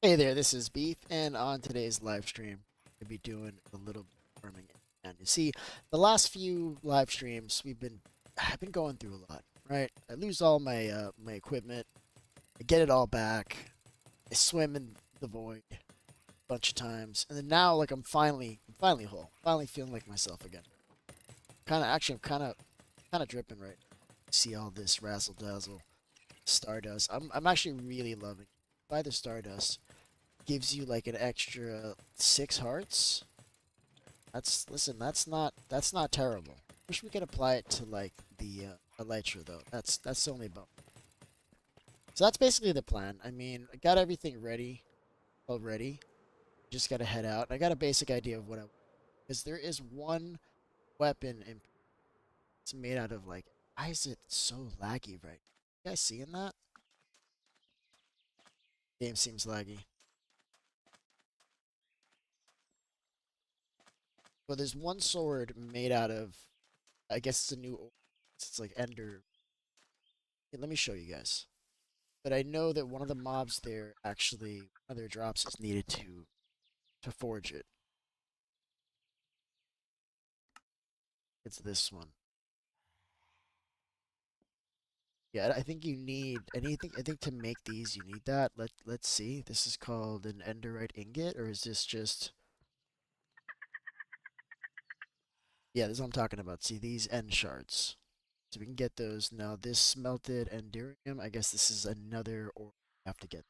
Hey there, this is Beef, and on today's live stream, we'll be doing a little bit of farming. And you see, the last few live streams, I've been going through a lot, right? I lose all my equipment, I get it all back, I swim in the void a bunch of times, and then now, like, I'm finally whole, finally feeling like myself again. Kind of dripping right now. See all this razzle dazzle, stardust. I'm actually really loving it. By the stardust gives you like an extra 6 hearts. Listen, that's not terrible. Wish we could apply it to like the elytra though. That's the only bump. So that's basically the plan. I mean, I got everything ready already. Just gotta head out. I got a basic idea of what I because there is one weapon in it's made out of like why is it so laggy right? You guys seeing that? Game seems laggy. But there's one sword made out of I guess it's a new it's like ender. Here, let me show you guys. But I know that one of the mobs there actually one of their drops is needed to forge it. It's this one. Yeah, I think you need anything. I think to make these you need that. Let's see. This is called an enderite ingot, or is this just? Yeah, this is what I'm talking about. See these end shards. So we can get those now. This smelted enderium. I guess this is another ore we have to get.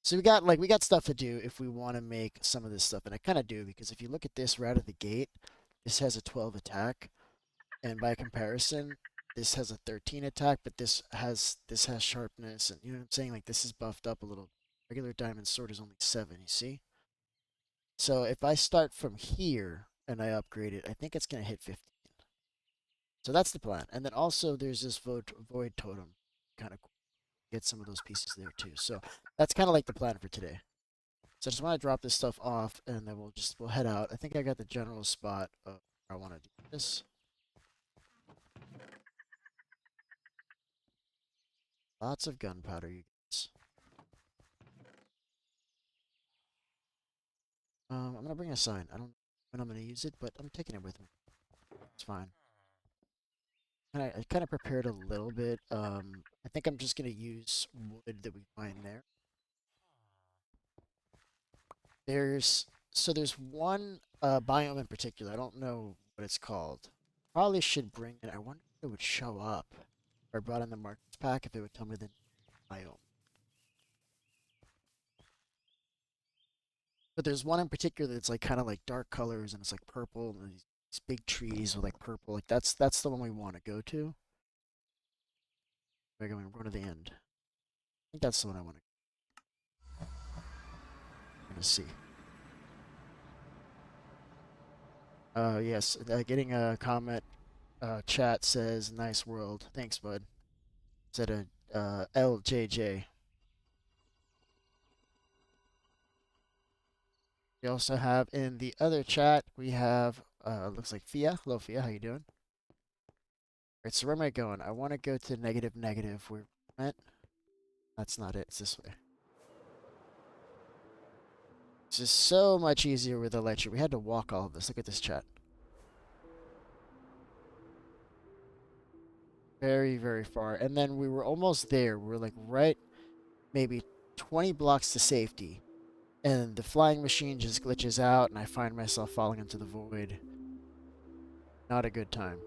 So we got stuff to do if we want to make some of this stuff, and I kind of do because if you look at this right out of the gate, this has a 12 attack, and by comparison, this has a 13 attack, but this has sharpness, and you know what I'm saying? Like this is buffed up a little. Regular diamond sword is only 7. You see? So if I start from here and I upgrade it, I think it's gonna hit 15. So that's the plan. And then also there's this void totem, kind of cool. Get some of those pieces there too. So that's kind of like the plan for today. So I just want to drop this stuff off, and then we'll head out. I think I got the general spot of where I want to do this. Lots of gunpowder, you guys. I'm gonna bring a sign. I don't know when I'm gonna use it, but I'm taking it with me. It's fine. And I kind of prepared a little bit. I think I'm just gonna use wood that we find there. There's one biome in particular. I don't know what it's called. Probably should bring it. I wonder if it would show up. Or I brought in the markets pack if it would tell me the biome. But there's one in particular that's like kind of like dark colors and it's like purple and these big trees with like purple. Like that's the one we want to go to. We're going to the end. I think that's the one I want to see. Yes, getting a comment. Chat says nice world. Thanks, bud. Said a LJJ. We also have in the other chat we have looks like Fia. Hello, Fia. How you doing? Alright, so where am I going? I want to go to negative negative. Where went? That's not it. It's this way. It's just so much easier with the ledger. We had to walk all of this. Look at this chat. Very, very far. And then we were almost there. We were like right maybe 20 blocks to safety. And the flying machine just glitches out and I find myself falling into the void. Not a good time.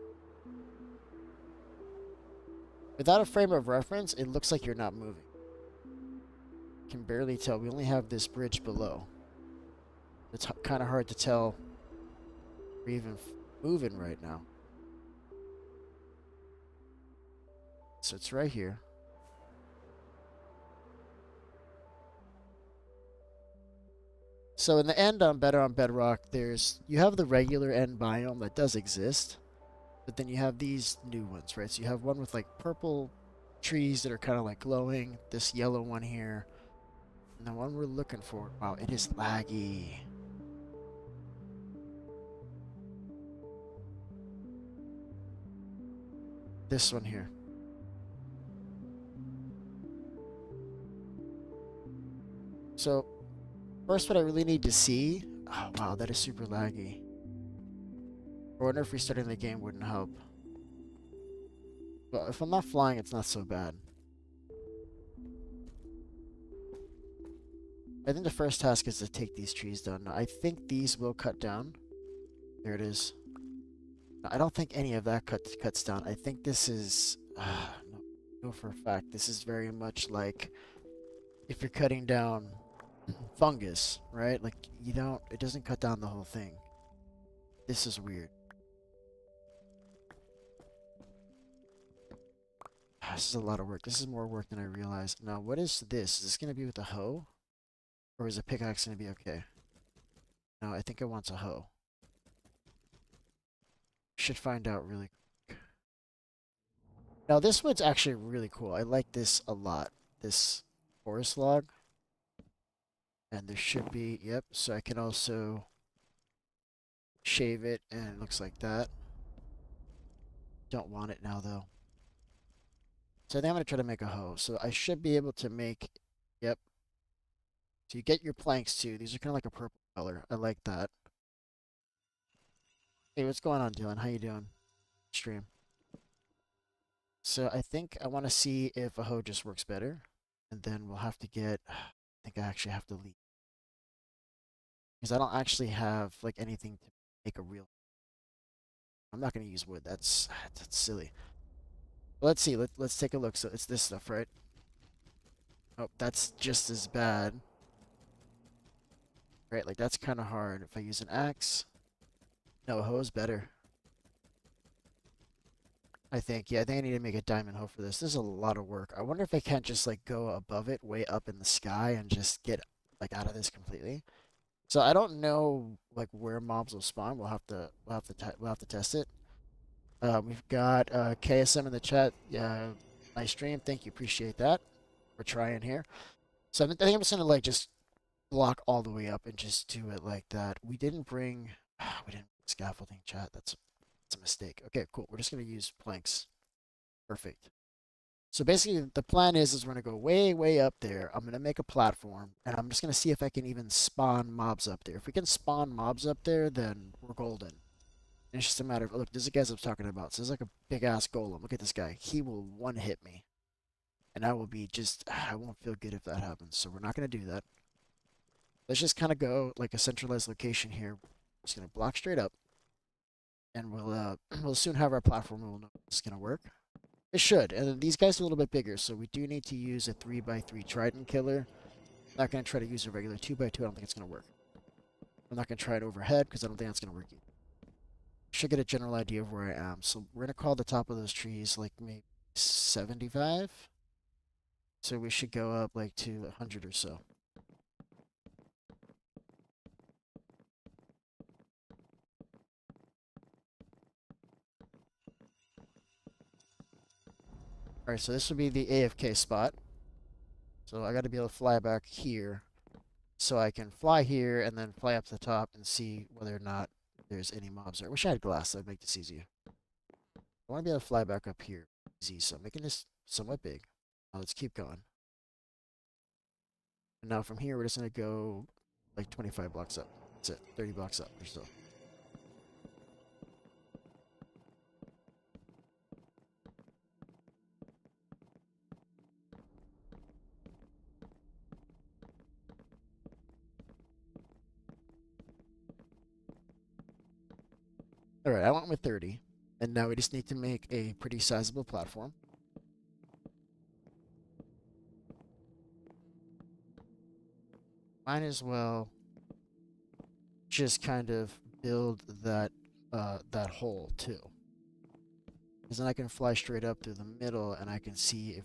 Without a frame of reference, it looks like you're not moving. Can barely tell. We only have this bridge below. It's kind of hard to tell we're even moving right now. So it's right here. So in the end on Bedrock, you have the regular end biome that does exist, but then you have these new ones, right? So you have one with like purple trees that are kind of like glowing, this yellow one here, and the one we're looking for. Wow, it is laggy. This one here. So, first what I really need to see... Oh, wow, that is super laggy. I wonder if restarting the game wouldn't help. But if I'm not flying, it's not so bad. I think the first task is to take these trees down. Now, I think these will cut down. There it is. I don't think any of that cuts down. I think this is... no, for a fact. This is very much like if you're cutting down fungus, right? Like, you don't... It doesn't cut down the whole thing. This is weird. This is a lot of work. This is more work than I realized. Now, what is this? Is this going to be with a hoe? Or is a pickaxe going to be okay? No, I think it wants a hoe. Should find out really quick. Now, this one's actually really cool. I like this a lot. This forest log. And there should be... Yep, so I can also shave it, and it looks like that. Don't want it now, though. So I think I'm going to try to make a hoe. So I should be able to make... Yep. So you get your planks, too. These are kind of like a purple color. I like that. Hey, what's going on, Dylan? How you doing? Stream. So I think I want to see if a hoe just works better. And then we'll have to get... I think I actually have to leave. Because I don't actually have, like, anything to make a real... I'm not going to use wood. That's silly. Let's see. Let's take a look. So it's this stuff, right? Oh, that's just as bad. Right, like that's kind of hard. If I use an axe... No, a hoe is better. I think. Yeah, I think I need to make a diamond hoe for this. This is a lot of work. I wonder if I can't just like go above it, way up in the sky, and just get like out of this completely. So I don't know like where mobs will spawn. We'll have to test it. We've got KSM in the chat. Yeah, nice stream. Thank you. Appreciate that. We're trying here. So I think I'm just gonna like just block all the way up and just do it like that. We didn't bring scaffolding, chat. That's a mistake. Okay, cool. We're just gonna use planks. Perfect. So basically, the plan is we're gonna go way, way up there. I'm gonna make a platform, and I'm just gonna see if I can even spawn mobs up there. If we can spawn mobs up there, then we're golden. And it's just a matter of look. This is the guys I was talking about. So there's like a big ass golem. Look at this guy. He will one hit me, and I will be just. I won't feel good if that happens. So we're not gonna do that. Let's just kind of go like a centralized location here. Just gonna block straight up, and we'll soon have our platform. We'll know it's gonna work. It should. And then these guys are a little bit bigger, so we do need to use a 3x3 trident killer. I'm not gonna try to use a regular 2x2. I don't think it's gonna work. I'm not gonna try it overhead because I don't think that's gonna work either. Should get a general idea of where I am. So we're gonna call the top of those trees like maybe 75. So we should go up like to 100 or so. Alright, so this would be the AFK spot. So I gotta be able to fly back here. So I can fly here and then fly up to the top and see whether or not there's any mobs there. I wish I had glass, that would make this easier. I want to be able to fly back up here. Easy, so I'm making this somewhat big. Now let's keep going. And now from here, we're just going to go like 25 blocks up. That's it, 30 blocks up or so. Alright, I went with 30. And now we just need to make a pretty sizable platform. Might as well just kind of build that that hole too. Because then I can fly straight up through the middle and I can see if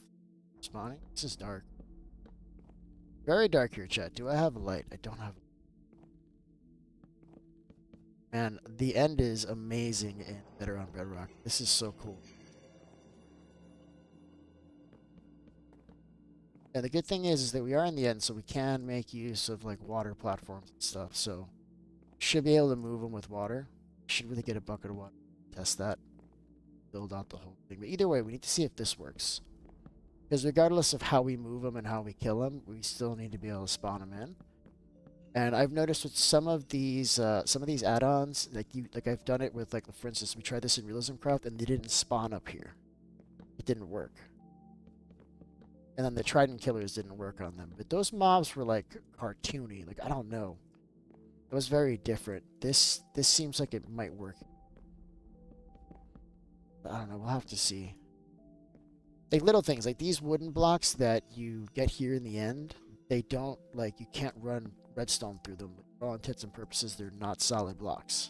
spawning. This is dark. Very dark here, chat. Do I have a light? I don't have. Man, the end is amazing in Bedrock. This is so cool. And the good thing is that we are in the end, so we can make use of like water platforms and stuff. So should be able to move them with water. Should really get a bucket of water. Test that. Build out the whole thing. But either way, we need to see if this works. Because regardless of how we move them and how we kill them, we still need to be able to spawn them in. And I've noticed with some of these add-ons, like I've done it with, like, for instance, we tried this in Realism Craft and they didn't spawn up here. It didn't work. And then the Trident Killers didn't work on them. But those mobs were like cartoony. Like, I don't know. It was very different. This seems like it might work. I don't know. We'll have to see. Like little things, like these wooden blocks that you get here in the end, they don't, like, you can't run redstone through them. For all intents and purposes, they're not solid blocks.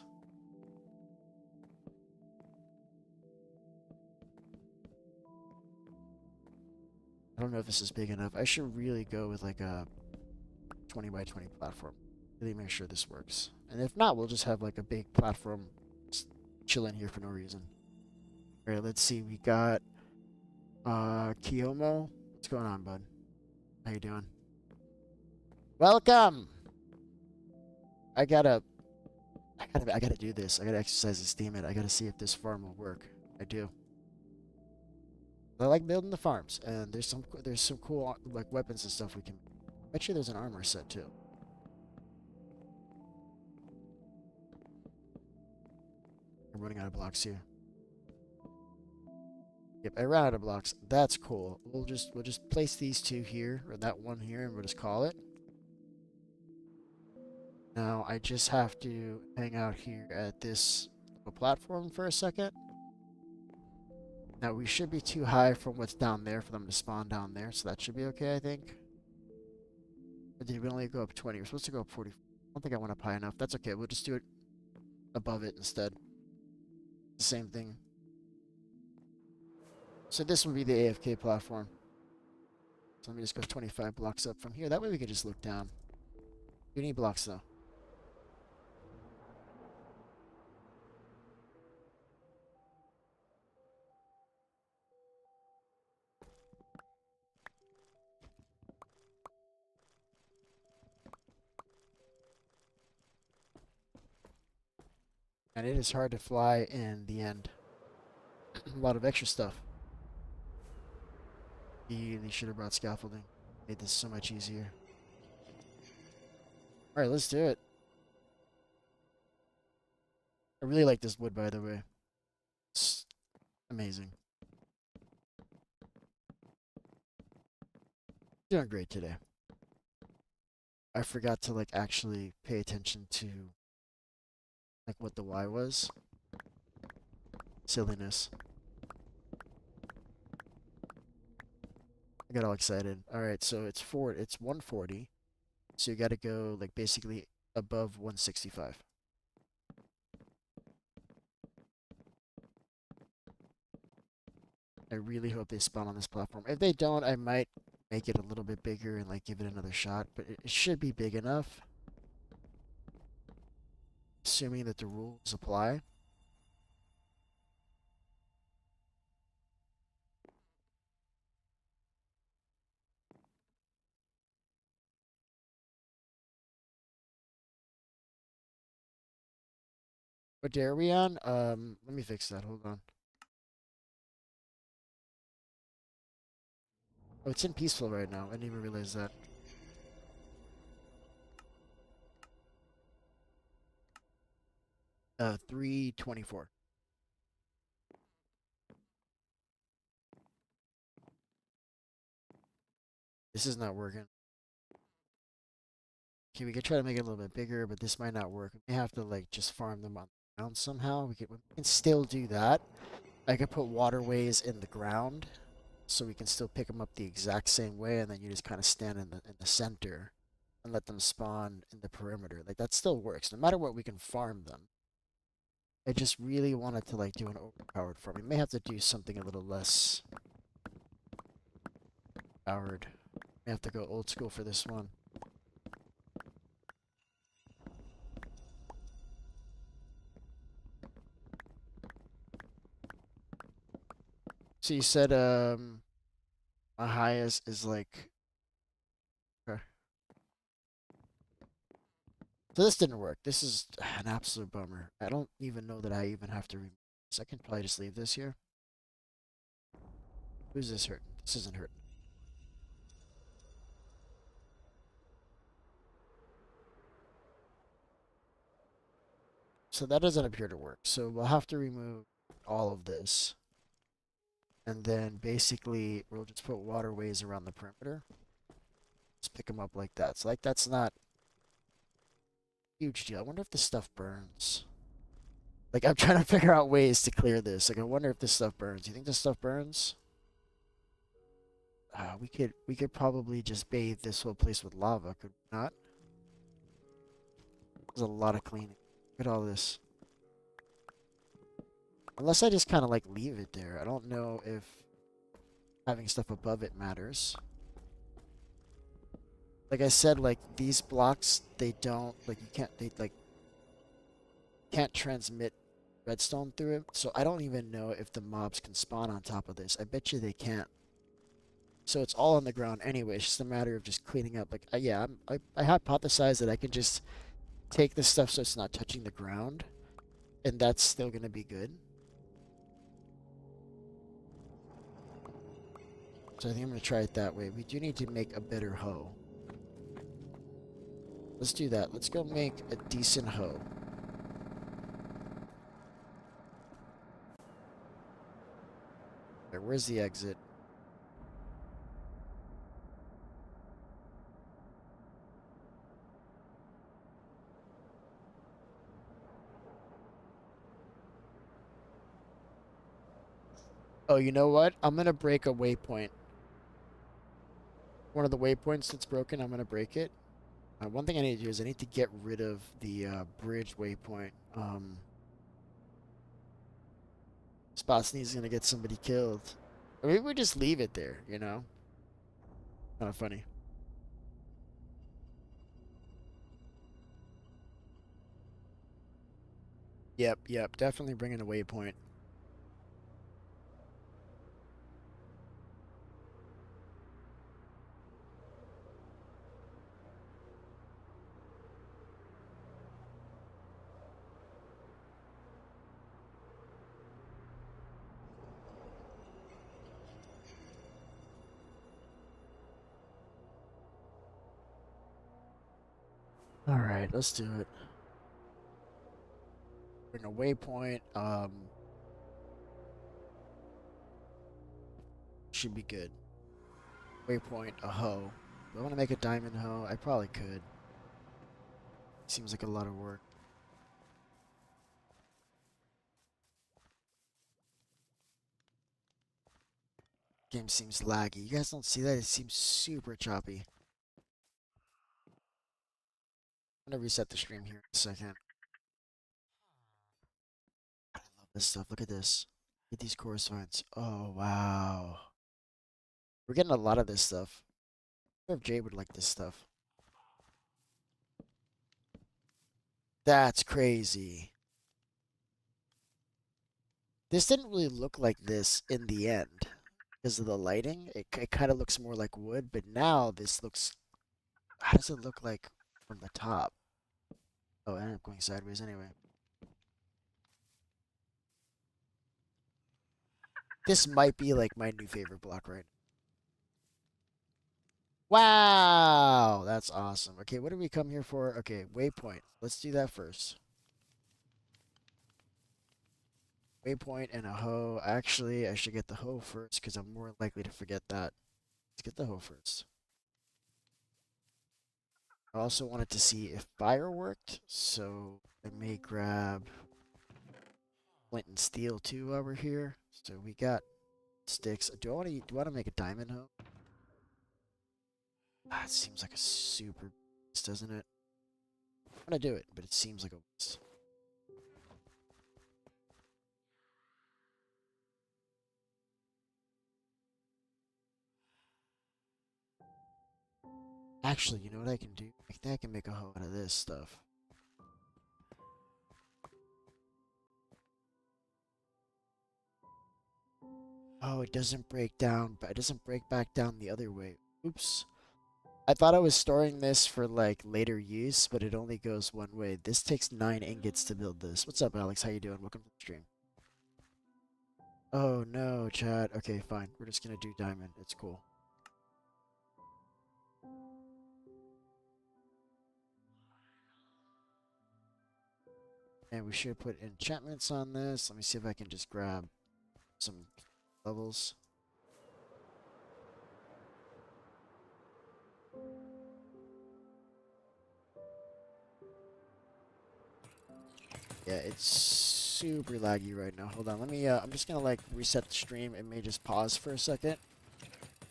I don't know if this is big enough. I should really go with like a 20 by 20 platform. Really make sure this works. And if not, we'll just have like a big platform chilling here for no reason. Alright, let's see. We got Kiyomo. What's going on, bud? How you doing? Welcome! I gotta do this. I gotta exercise this demon. I gotta see if this farm will work. I do. I like building the farms, and there's some cool like weapons and stuff we can. Bet you there's an armor set too. I'm running out of blocks here. Yep, I ran out of blocks. That's cool. We'll just place these two here, or that one here, and we'll just call it. Now I just have to hang out here at this platform for a second. Now, we should be too high from what's down there for them to spawn down there, so that should be okay, I think. Or did we only go up 20? We're supposed to go up 40. I don't think I went up high enough. That's okay. We'll just do it above it instead. The same thing. So this would be the AFK platform. So let me just go 25 blocks up from here. That way we can just look down. We need blocks, though. And it is hard to fly in the end. A lot of extra stuff. He should have brought scaffolding. Made this so much easier. Alright, let's do it. I really like this wood, by the way. It's amazing. Doing great today. I forgot to, like, actually pay attention to, like, what the Y was. Silliness. I got all excited. Alright, so it's 140. So you gotta go, like, basically above 165. I really hope they spawn on this platform. If they don't, I might make it a little bit bigger and, like, give it another shot. But it should be big enough. Assuming that the rules apply. What day are we on? Let me fix that. Hold on. Oh, it's in peaceful right now. I didn't even realize that. Uh, 324. This is not working. Okay, we could try to make it a little bit bigger, but this might not work. We may have to, like, just farm them on the ground somehow. We can still do that. I could put waterways in the ground, so we can still pick them up the exact same way, and then you just kind of stand in the center and let them spawn in the perimeter. Like, that still works. No matter what, we can farm them. I just really wanted to, like, do an overpowered farm. We may have to do something a little less powered. May have to go old school for this one. So you said my highest is like, okay. So this didn't work. This is an absolute bummer. I don't even know that I even have to remove this. I can probably just leave this here. Who's this hurting? This isn't hurting. So that doesn't appear to work. So we'll have to remove all of this. And then basically we'll just put waterways around the perimeter. Just pick them up like that. So like that's not a huge deal. I wonder if this stuff burns. Like I'm trying to figure out ways to clear this. Like I wonder if this stuff burns. You think this stuff burns? We could probably just bathe this whole place with lava, could we not? There's a lot of cleaning. Look at all this. Unless I just kind of like leave it there. I don't know if having stuff above it matters. Like I said, like these blocks, they don't like you can't they like can't transmit redstone through it. So I don't even know if the mobs can spawn on top of this. I bet you they can't. So it's all on the ground anyway. It's just a matter of just cleaning up. Like yeah, I hypothesize that I can just take this stuff so it's not touching the ground, and that's still gonna be good. So I think I'm gonna try it that way. We do need to make a better hoe. Let's do that. Let's go make a decent hoe. There, where's the exit? Oh, you know what? I'm gonna break a waypoint. One of the waypoints that's broken, I'm gonna break it. One thing I need to do is I need to get rid of the bridge waypoint. Spotsnee's gonna get somebody killed. Or maybe we just leave it there, you know? Kind of funny. Yep, definitely bringing a waypoint. Alright, let's do it. Bring a waypoint. Should be good. Waypoint, a hoe. Do I want to make a diamond hoe? I probably could. Seems like a lot of work. Game seems laggy. You guys don't see that? It seems super choppy. I'm gonna reset the stream here in a second. I love this stuff. Look at this. Look at these chorus vines. Oh, wow. We're getting a lot of this stuff. I wonder if Jay would like this stuff. That's crazy. This didn't really look like this in the end because of the lighting. It kind of looks more like wood, but now this looks. How does it look like from the top? Oh, I ended up going sideways anyway. This might be like my new favorite block right now. Wow, that's awesome. Okay, what did we come here for? Okay, waypoint. Let's do that first. Waypoint and a hoe. Actually, I should get the hoe first because I'm more likely to forget that. Let's get the hoe first. I also wanted to see if fire worked, so I may grab flint and steel too while we're here. So we got sticks. Do I want to make a diamond hoe? Ah, it seems like a super waste, doesn't it? I'm gonna do it, but it seems like a waste. Actually, you know what I can do? I think I can make a hoe out of this stuff. Oh, it doesn't break down, but it doesn't break back down the other way. Oops. I thought I was storing this for like later use, but it only goes one way. This takes 9 ingots to build this. What's up, Alex? How you doing? Welcome to the stream. Oh no, chat. Okay, fine. We're just gonna do diamond. It's cool. And we should put enchantments on this. Let me see if I can just grab some levels. Yeah, it's super laggy right now. Hold on, let me, I'm just gonna like reset the stream. It may just pause for a second.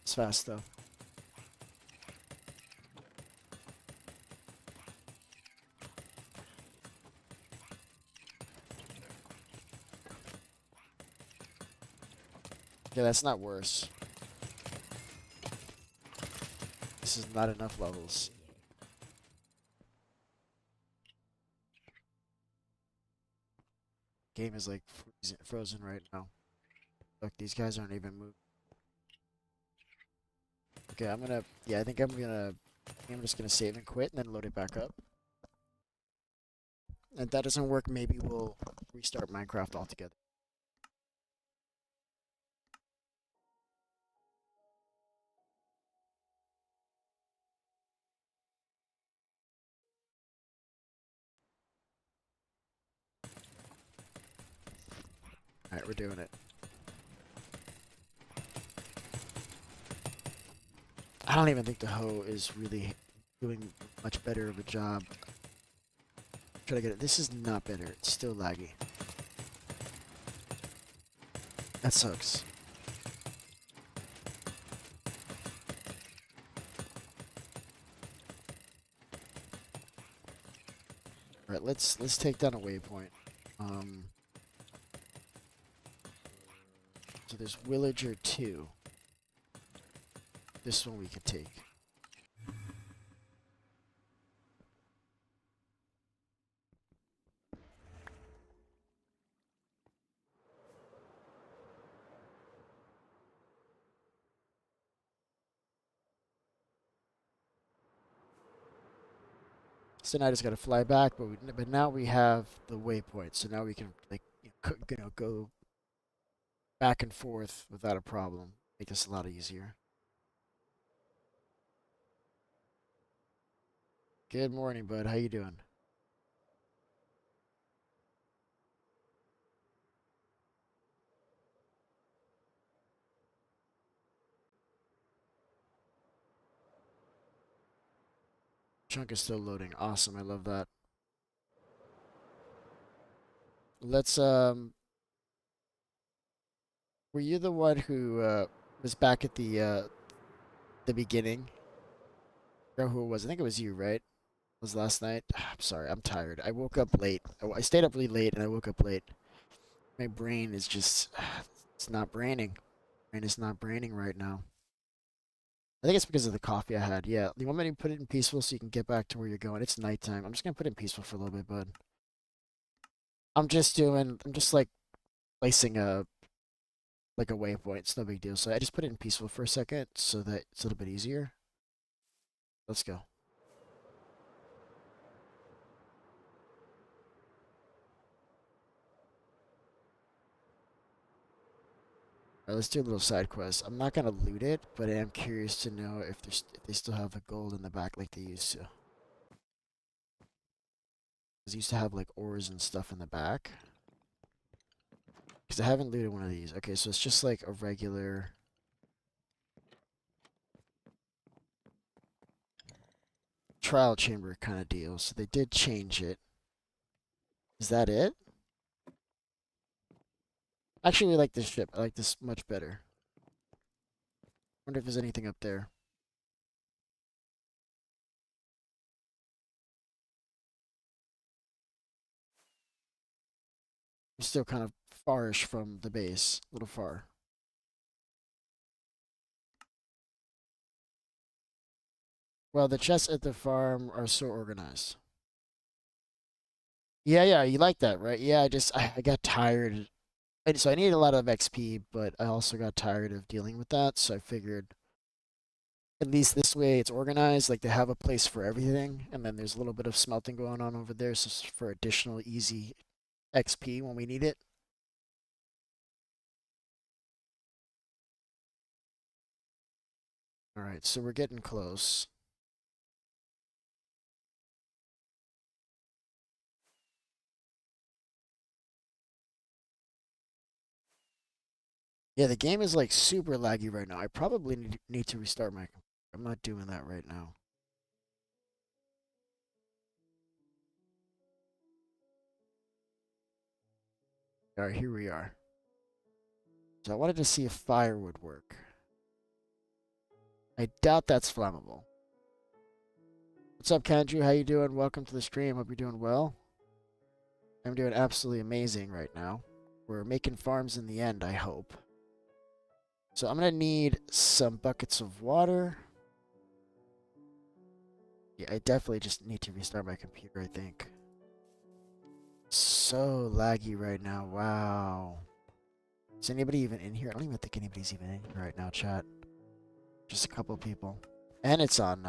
It's fast though. Okay, that's not worse. This is not enough levels. Game is like frozen right now. Look, these guys aren't even moving. Okay, yeah, I think I'm just gonna save and quit and then load it back up. And if that doesn't work, maybe we'll restart Minecraft altogether. Alright, we're doing it. I don't even think the hoe is really doing much better of a job. Try to get it. This is not better. It's still laggy. That sucks. Alright, let's take down a waypoint. So there's Villager 2. This one we can take. So now I just gotta fly back, but now we have the waypoint, so now we can like go back and forth without a problem. Make this a lot easier. Good morning, bud. How you doing? Chunk is still loading. Awesome. I love that. Let's were you the one who was back at the beginning? I forgot who it was. I think it was you, right? It was last night. I'm sorry. I'm tired. I woke up late. I stayed up really late and I woke up late. My brain is just it's not braining. Brain is not braining right now. I think it's because of the coffee I had. Yeah. You want me to put it in peaceful so you can get back to where you're going? It's nighttime. I'm just gonna put it in peaceful for a little bit, bud. I'm just like placing a waypoint. It's no big deal. So I just put it in peaceful for a second so that it's a little bit easier. Let's go. Alright, let's do a little side quest. I'm not gonna loot it, but I am curious to know if they still have the gold in the back like they used to. Because they used to have like ores and stuff in the back. Because I haven't looted one of these. Okay, so it's just like a regular trial chamber kind of deal. So they did change it. Is that it? Actually, we like this ship. I like this much better. Wonder if there's anything up there. I'm still kind of farish from the base. A little far. Well, the chests at the farm are so organized. Yeah, yeah, you like that, right? Yeah, I got tired. So I needed a lot of XP, but I also got tired of dealing with that. So I figured at least this way it's organized. Like they have a place for everything, and then there's a little bit of smelting going on over there, so for additional easy XP when we need it. All right, so we're getting close. Yeah, the game is like super laggy right now. I probably need to restart my computer. I'm not doing that right now. Alright, here we are. So I wanted to see if fire would work. I doubt that's flammable. What's up, Kendrew? How you doing? Welcome to the stream. Hope you're doing well. I'm doing absolutely amazing right now. We're making farms in the end, I hope. So I'm going to need some buckets of water. Yeah, I definitely just need to restart my computer, I think. So laggy right now. Wow. Is anybody even in here? I don't even think anybody's even in here right now, chat. Just a couple people. And it's on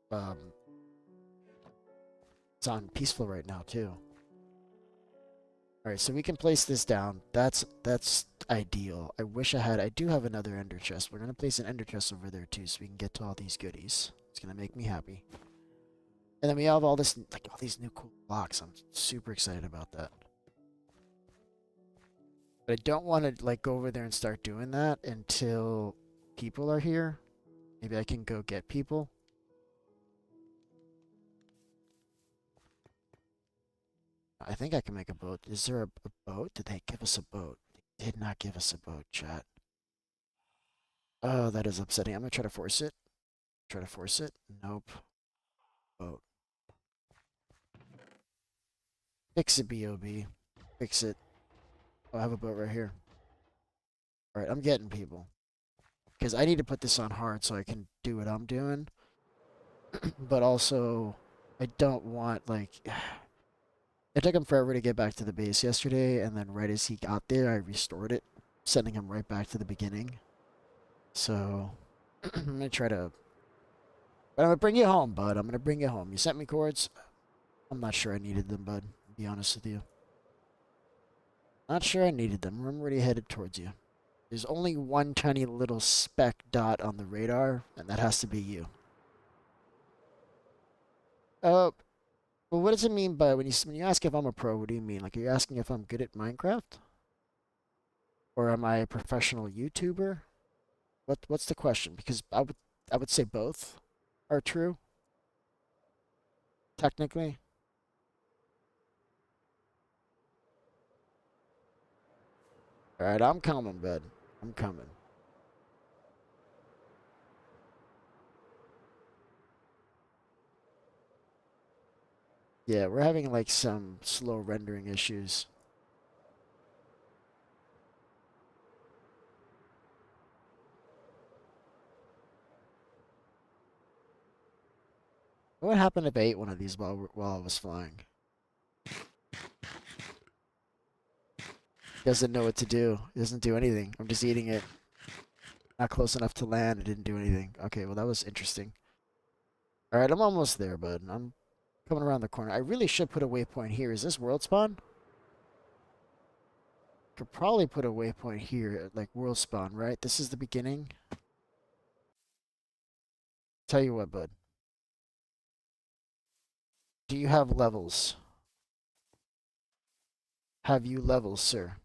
um it's on peaceful right now too. Alright, so we can place this down. That's ideal. I do have another ender chest. We're gonna place an ender chest over there too so we can get to all these goodies. It's gonna make me happy. And then we have all this like all these new cool blocks. I'm super excited about that. But I don't want to like go over there and start doing that until people are here. Maybe I can go get people. I think I can make a boat. Is there a boat? Did they give us a boat? They did not give us a boat, chat. Oh, that is upsetting. I'm gonna try to force it. Try to force it. Nope. Boat. Fix it, B.O.B. Fix it. Oh, I have a boat right here. Alright, I'm getting people. Because I need to put this on hard so I can do what I'm doing. But also, I don't want, like... It took him forever to get back to the base yesterday, and then right as he got there, I restored it, sending him right back to the beginning. So, I'm gonna try to... But I'm gonna bring you home, bud. I'm gonna bring you home. You sent me cords? I'm not sure I needed them, bud. To be honest with you. Not sure I needed them. I'm already headed towards you. There's only one tiny little speck dot on the radar, and that has to be you. Well, what does it mean by when you ask if I'm a pro? What do you mean? Like, are you asking if I'm good at Minecraft, or am I a professional YouTuber? What's the question? Because I would say both are true. Technically. All right, I'm coming, bud. I'm coming. Yeah, we're having like some slow rendering issues. What happened if I ate one of these while I was flying? Doesn't know what to do. It doesn't do anything. I'm just eating it. Not close enough to land. It didn't do anything. Okay, well that was interesting. All right, I'm almost there, bud. I'm coming around the corner. I really should put a waypoint here. Is this world spawn? Could probably put a waypoint here, like world spawn, right? This is the beginning. Tell you what, bud. Do you have levels? Have you levels, sir?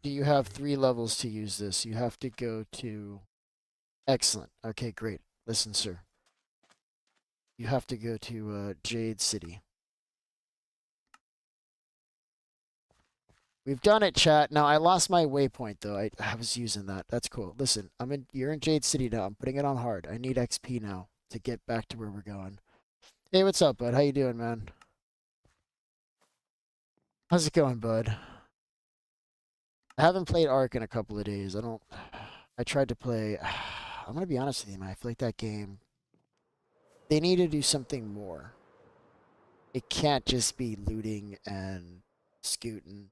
Do you have 3 levels to use this? You have to go to... Excellent. Okay, great. Listen, sir. You have to go to Jade City. We've done it, chat. Now, I lost my waypoint, though. I was using that. That's cool. Listen, you're in Jade City now. I'm putting it on hard. I need XP now to get back to where we're going. Hey, what's up, bud? How you doing, man? How's it going, bud? I haven't played Ark in a couple of days. I tried to play... I'm going to be honest with you, man. I feel like that game... They need to do something more. It can't just be looting and scooting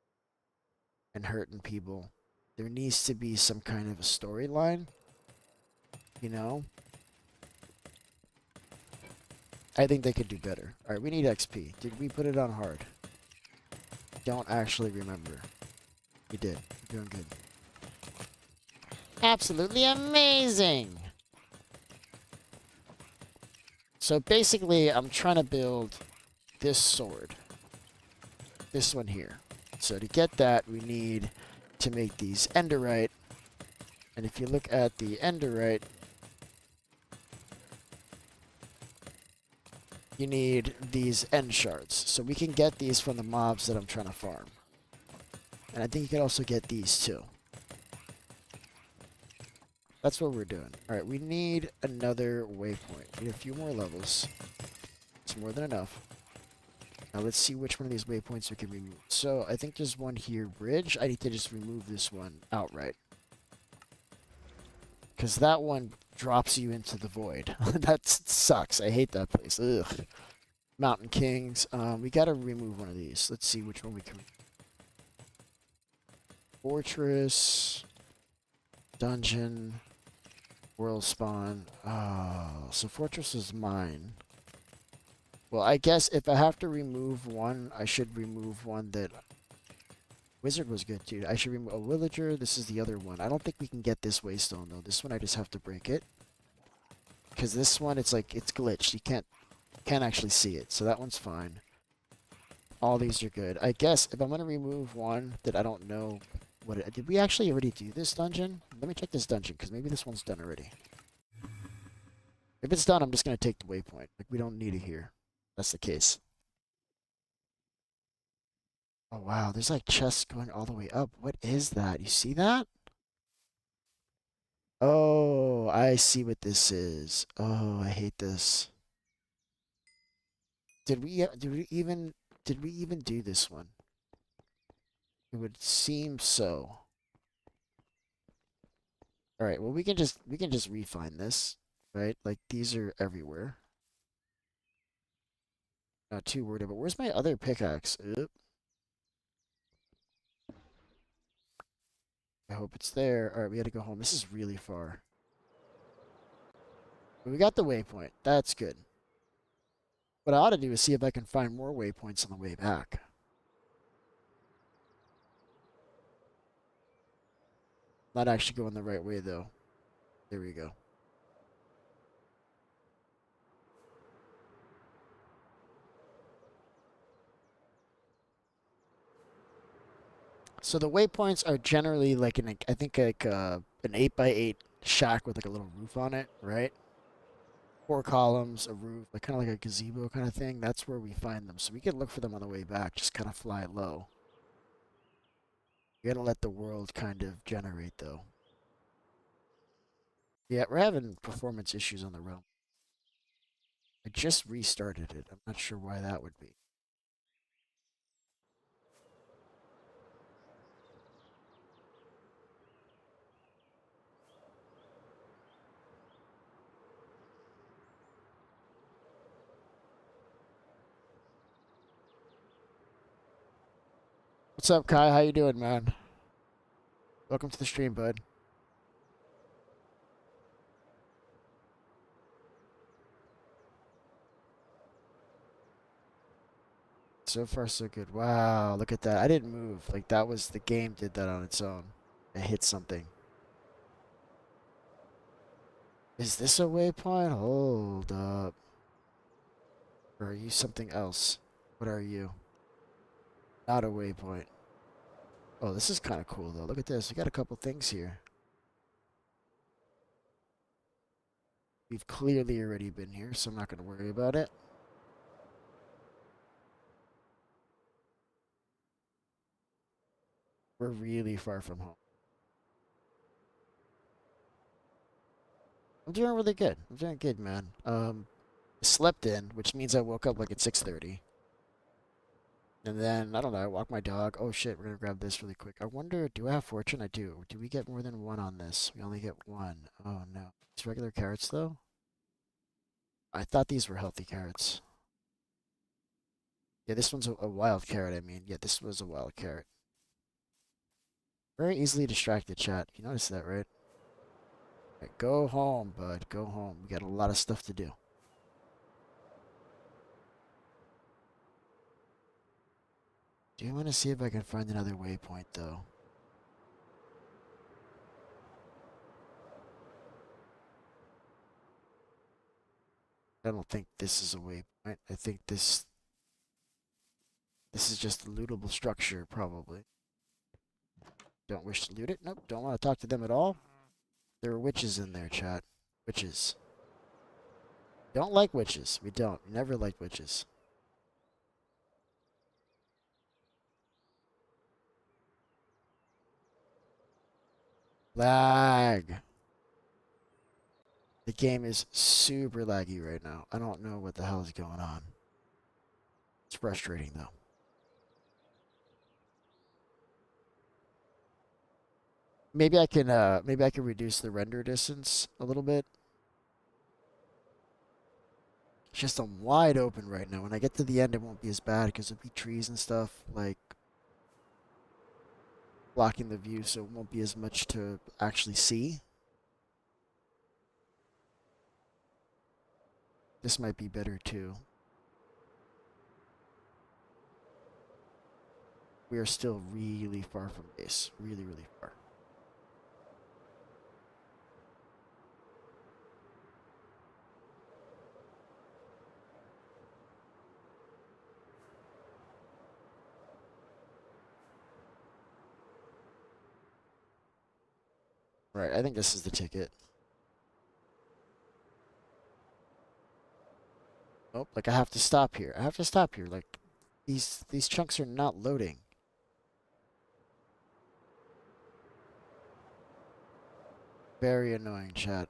and hurting people. There needs to be some kind of a storyline, you know? I think they could do better. Alright, we need XP. Did we put it on hard? Don't actually remember. We did. We're doing good. Absolutely amazing! So basically, I'm trying to build this sword. This one here. So to get that, we need to make these enderite. And if you look at the enderite, you need these end shards. So we can get these from the mobs that I'm trying to farm. And I think you can also get these too. That's what we're doing. Alright, we need another waypoint. We need a few more levels. It's more than enough. Now let's see which one of these waypoints we can remove. So I think there's one here, bridge. I need to just remove this one outright. Because that one drops you into the void. That sucks. I hate that place. Ugh. Mountain Kings. We gotta remove one of these. Let's see which one we can. Fortress. Dungeon. World spawn. Oh, so Fortress is mine. Well, I guess if I have to remove one, I should remove one that... Wizard was good, too. I should remove a Villager. This is the other one. I don't think we can get this Waystone, though. This one, I just have to break it. Because this one, it's like, it's glitched. You can't actually see it. So that one's fine. All these are good. I guess if I'm going to remove one that I don't know what it... Did we actually already do this dungeon? Let me check this dungeon, because maybe this one's done already. If it's done, I'm just going to take the waypoint. Like, we don't need it here. That's the case. Oh, wow. There's like chests going all the way up. What is that? You see that? Oh, I see what this is. Oh, I hate this. Did we even do this one? It would seem so. All right, well we can just refine this, right? Like these are everywhere. Not too worried about. Where's my other pickaxe? Oop. I hope it's there. All right, we got to go home. This is really far. But we got the waypoint. That's good. What I ought to do is see if I can find more waypoints on the way back. Not actually going the right way, though. There we go. So the waypoints are generally like I think like an 8x8 shack with like a little roof on it, right? 4 columns, a roof, like kind of like a gazebo kind of thing. That's where we find them. So we can look for them on the way back, just kind of fly low. You gotta let the world kind of generate, though. Yeah, we're having performance issues on the realm. I just restarted it. I'm not sure why that would be. What's up, Kai? How you doing, man? Welcome to the stream, bud. So far, so good. Wow, look at that. I didn't move. Like, that was... The game did that on its own. It hit something. Is this a waypoint? Hold up. Or are you something else? What are you? Not a waypoint. Oh, this is kind of cool, though. Look at this. We got a couple things here. We've clearly already been here, so I'm not going to worry about it. We're really far from home. I'm doing really good. I'm doing good, man. I slept in, which means I woke up like at 6:30. And then, I don't know, I walk my dog. Oh shit, we're gonna grab this really quick. I wonder, do I have fortune? I do. Do we get more than one on this? We only get one. Oh no. These regular carrots, though? I thought these were healthy carrots. Yeah, this one's a wild carrot, I mean. Yeah, this was a wild carrot. Very easily distracted, chat. You noticed that, right? Right, go home, bud. Go home. We got a lot of stuff to do. Do you want to see if I can find another waypoint, though? I don't think this is a waypoint. I think this is just a lootable structure, probably. Don't wish to loot it? Nope, don't want to talk to them at all. There are witches in there, chat. Witches. Don't like witches. We don't. We never liked witches. Lag. The game is super laggy right now. I don't know what the hell is going on. It's frustrating though. Maybe I can reduce the render distance a little bit. It's just I'm wide open right now. When I get to the end, it won't be as bad because there'll be trees and stuff like blocking the view, so it won't be as much to actually see. This might be better too. We are still really far from base. Really, really far. Right, I think this is the ticket. Oh, like I have to stop here. I have to stop here. Like these chunks are not loading. Very annoying, chat.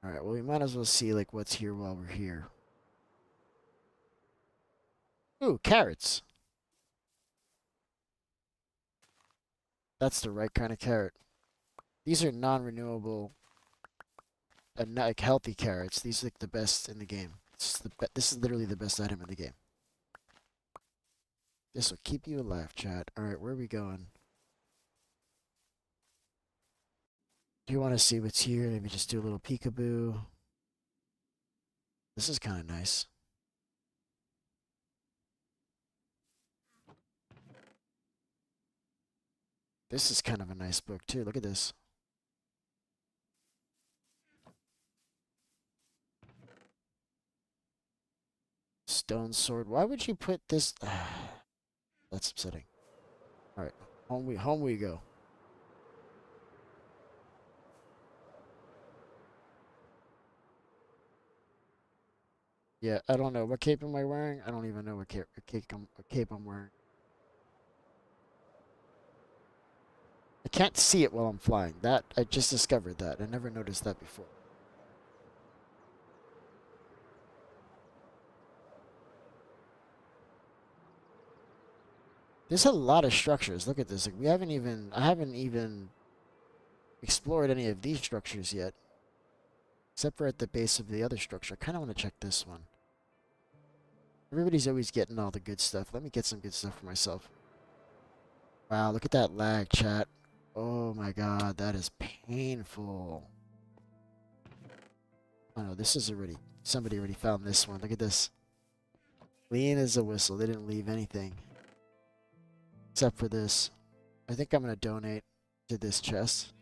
Alright, well we might as well see like what's here while we're here. Ooh, carrots. That's the right kind of carrot. These are non-renewable and like healthy carrots. These are like the best in the game. This is literally the best item in the game. This will keep you alive, chat. Alright, where are we going? Do you want to see what's here? Maybe just do a little peekaboo. This is kind of nice. This is kind of a nice book too. Look at this. Stone sword. Why would you put this? That's upsetting. All right, home we go. Yeah, I don't know what cape am I wearing. I don't even know what cape I'm wearing. I can't see it while I'm flying. That I just discovered that. I never noticed that before. There's a lot of structures. Look at this. Like I haven't even explored any of these structures yet. Except for at the base of the other structure. I kind of want to check this one. Everybody's always getting all the good stuff. Let me get some good stuff for myself. Wow, look at that lag, chat. Oh my god, that is painful. Oh no, this is already... Somebody already found this one. Look at this. Clean as a whistle. They didn't leave anything. Except for this. I think I'm going to donate to this chest.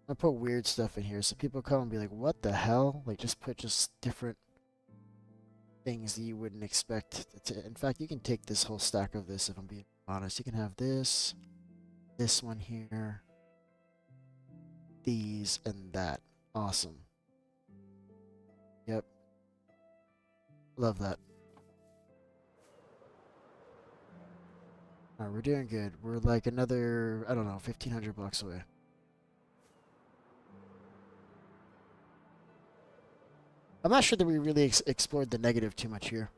I'm going to put weird stuff in here so people come and be like, what the hell? Like, just put just different things that you wouldn't expect. In fact, you can take this whole stack of this if I'm being honest. You can have this one here, these, and that. Awesome. Yep. Love that. Alright, we're doing good. We're like another, I don't know, 1,500 bucks away. I'm not sure that we really explored the negative too much here.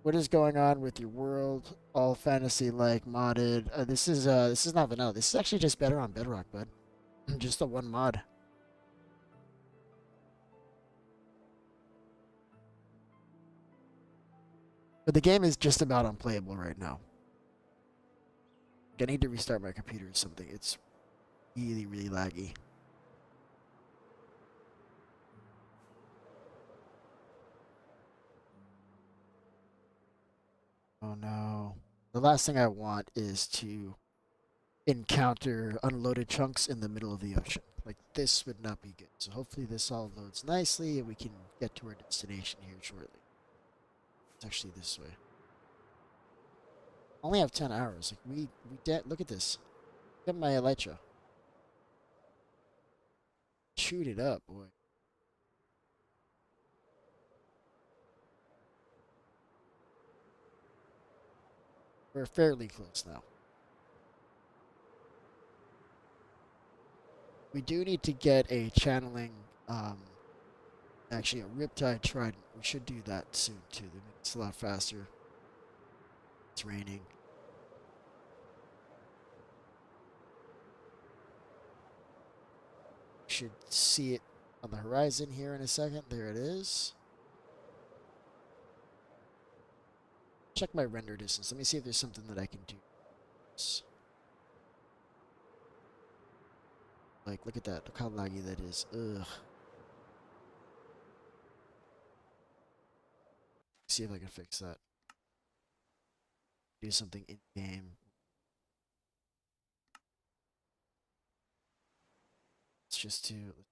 What is going on with your world? All fantasy like modded. This is not vanilla. This is actually just better on Bedrock, bud. Just the one mod. But the game is just about unplayable right now. I need to restart my computer or something. It's really, really laggy. Oh no. The last thing I want is to encounter unloaded chunks in the middle of the ocean. Like, this would not be good. So hopefully this all loads nicely and we can get to our destination here shortly. It's actually this way. I only have 10 hours. Like, look at this. Look at my elytra. Chewed it up, boy. We're fairly close now. We do need to get a channeling, actually a Riptide Trident. We should do that soon too. That makes it a lot faster. It's raining. Should see it on the horizon here in a second. There it is. Check my render distance. Let me see if there's something that I can do. Like, look at that. Look how laggy that is. Ugh. See if I can fix that. Do something in game. Let's do like,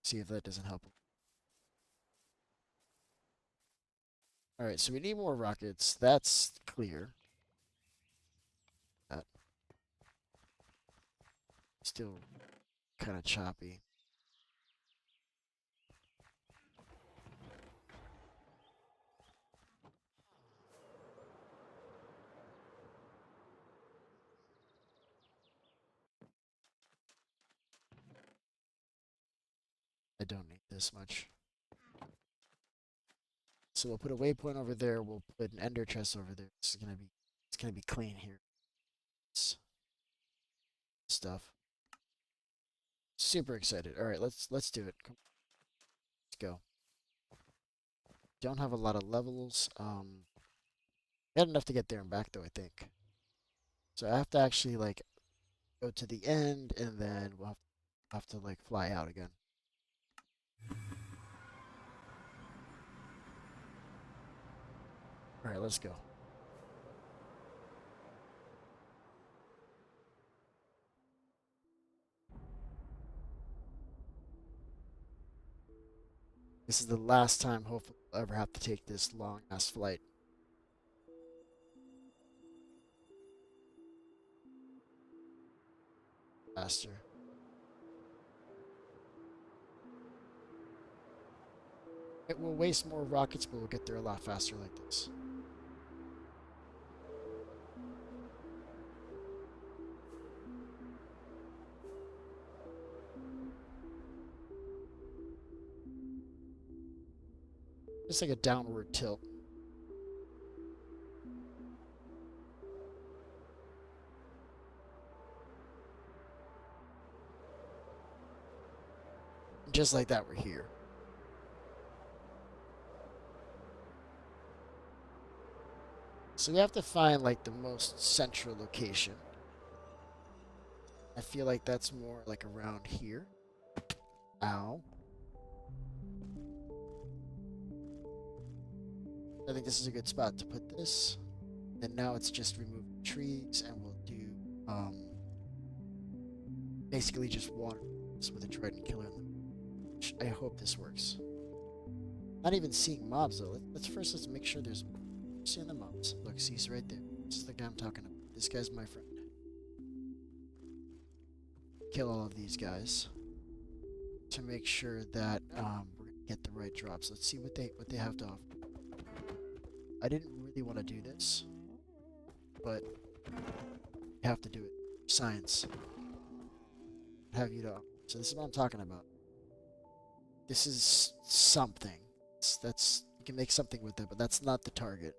see if that doesn't help. Alright, so we need more rockets. That's clear. That still kind of choppy. I don't need this much. So we'll put a waypoint over there. We'll put an ender chest over there. It's gonna be clean here. Stuff. Super excited. All right, let's do it. Let's go. Don't have a lot of levels. Got enough to get there and back though, I think. So I have to actually like go to the end and then we'll have to like fly out again. All right, let's go. This is the last time, hopefully, I'll ever have to take this long ass flight. Faster. It will waste more rockets, but we'll get there a lot faster like this. Just like a downward tilt. Just like that, we're here. So we have to find like the most central location. I feel like that's more like around here. Ow. I think this is a good spot to put this. And now it's just remove trees and we'll do basically just water with a trident killer in them. I hope this works. Not even seeing mobs though. Let's make sure there's seeing the mobs. Look, see, he's right there. This is the guy I'm talking about. This guy's my friend. Kill all of these guys to make sure that we're gonna get the right drops. Let's see what they have to offer. I didn't really want to do this, but you have to do it. Science. Have you to. So this is what I'm talking about. This is something. That's you can make something with it, but that's not the target.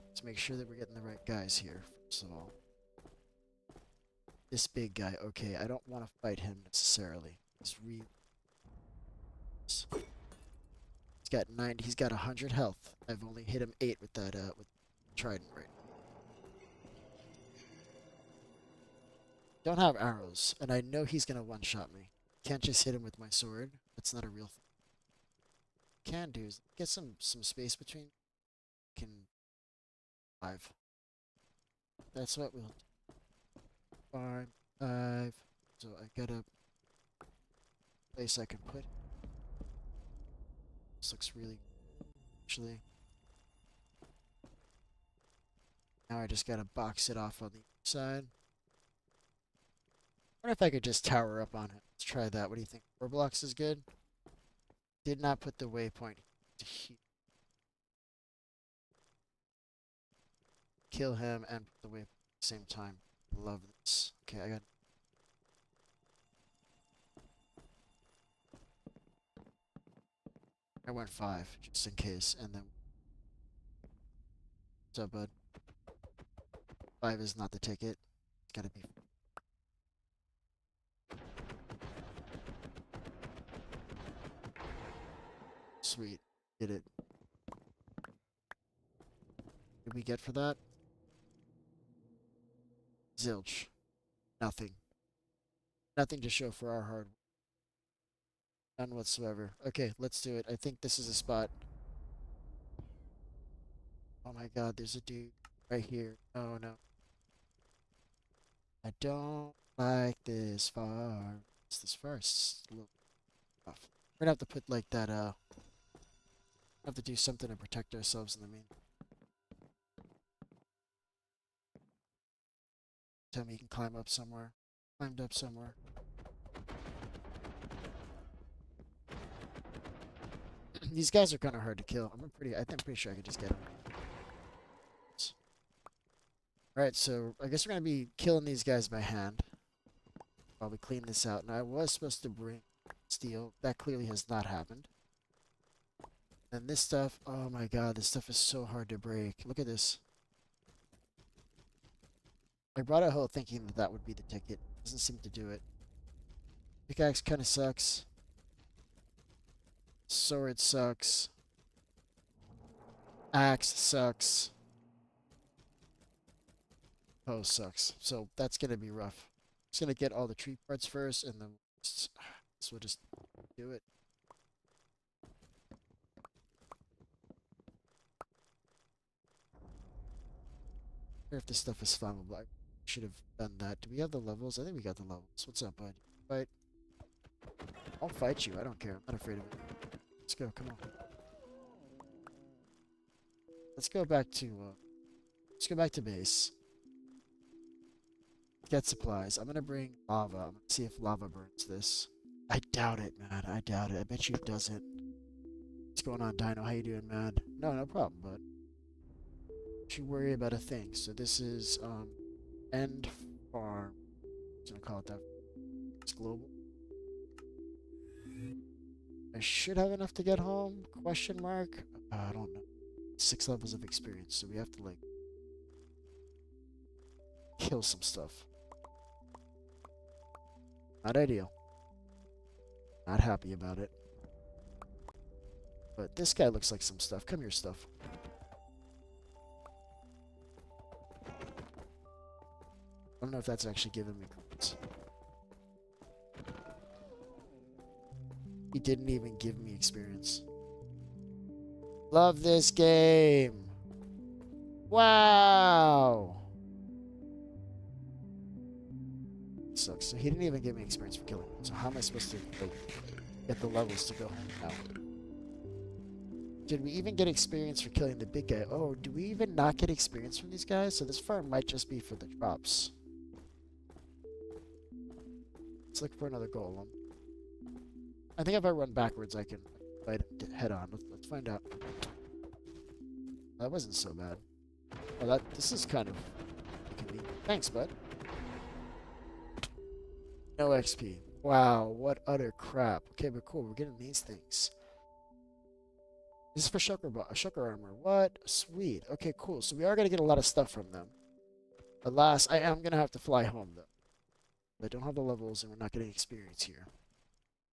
Let's make sure that we're getting the right guys here, first of all. This big guy, okay, I don't want to fight him necessarily. He's got 90, he's got 100 health. I've only hit him 8 with that with trident right now. Don't have arrows, and I know he's gonna one-shot me. Can't just hit him with my sword. That's not a real thing. Can do is get some space between. Can 5. That's what we'll do. Farm 5. So I got a place I can put. This looks really good, actually. Now I just gotta box it off on the side. I wonder if I could just tower up on it. Let's try that. What do you think? 4 blocks is good? Did not put the waypoint to here. Kill him and put the waypoint at the same time. Love this. Okay, I went 5 just in case, and then what's up, bud? 5 is not the ticket. It's gotta be sweet. Did it. Did we get for that? Zilch. Nothing. Nothing to show for our hard work. None whatsoever. Okay, let's do it. I think this is a spot. Oh my god, there's a dude right here. Oh no. I don't like this far. It's this far. It's a little rough. We're gonna have to put like that, have to do something to protect ourselves in the meantime. Tell me you can climb up somewhere. Climbed up somewhere. These guys are kind of hard to kill. I think I'm pretty sure I could just get them. Alright, so I guess we're gonna be killing these guys by hand while we clean this out. Now I was supposed to bring steel. That clearly has not happened. And this stuff, oh my god, this stuff is so hard to break. Look at this. I brought a hoe thinking that that would be the ticket. Doesn't seem to do it. Pickaxe kind of sucks. Sword sucks. Axe sucks. Hoe sucks. So that's gonna be rough. Just gonna get all the tree parts first, and then this will just do it. I wonder if this stuff is flammable. I should have done that. Do we have the levels? I think we got the levels. What's up, bud? Fight. I'll fight you. I don't care. I'm not afraid of it. Let's go. Come on. Let's go back to base. Get supplies. I'm gonna bring lava. I'm gonna see if lava burns this. I doubt it, man. I doubt it. I bet you it doesn't. What's going on, Dino? How you doing, man? No, no problem, bud. Don't you worry about a thing. So this is end farm. I'm gonna call it that. It's global. I should have enough to get home? Question mark? I don't know. 6 levels of experience, so we have to like kill some stuff. Not ideal. Not happy about it. But this guy looks like some stuff. Come here, stuff. I don't know if that's actually giving me credits. He didn't even give me experience. Love this game. Wow. Sucks. So he didn't even give me experience for killing him. So how am I supposed to like, get the levels to go home now? Did we even get experience for killing the big guy? Oh, do we even not get experience from these guys? So this farm might just be for the drops. Let's look for another golem. I think if I run backwards, I can fight him head on. Let's find out. That wasn't so bad. Oh, this is kind of convenient. Thanks, bud. No XP. Wow, what utter crap. Okay, but cool. We're getting these things. This is for shulker armor. What? Sweet. Okay, cool. So we are going to get a lot of stuff from them. Alas, I am going to have to fly home, though. I don't have the levels, and we're not getting experience here.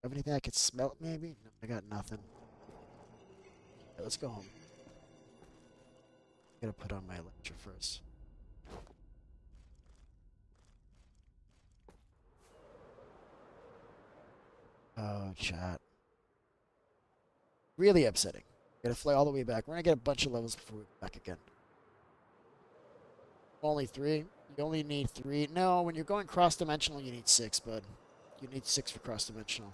Have anything I could smelt, maybe? No, I got nothing. Okay, let's go home. I gotta put on my lecture first. Oh, chat. Really upsetting. Gotta fly all the way back. We're gonna get a bunch of levels before we go back again. Only 3? You only need 3? No, when you're going cross-dimensional, you need 6, bud. You need 6 for cross-dimensional.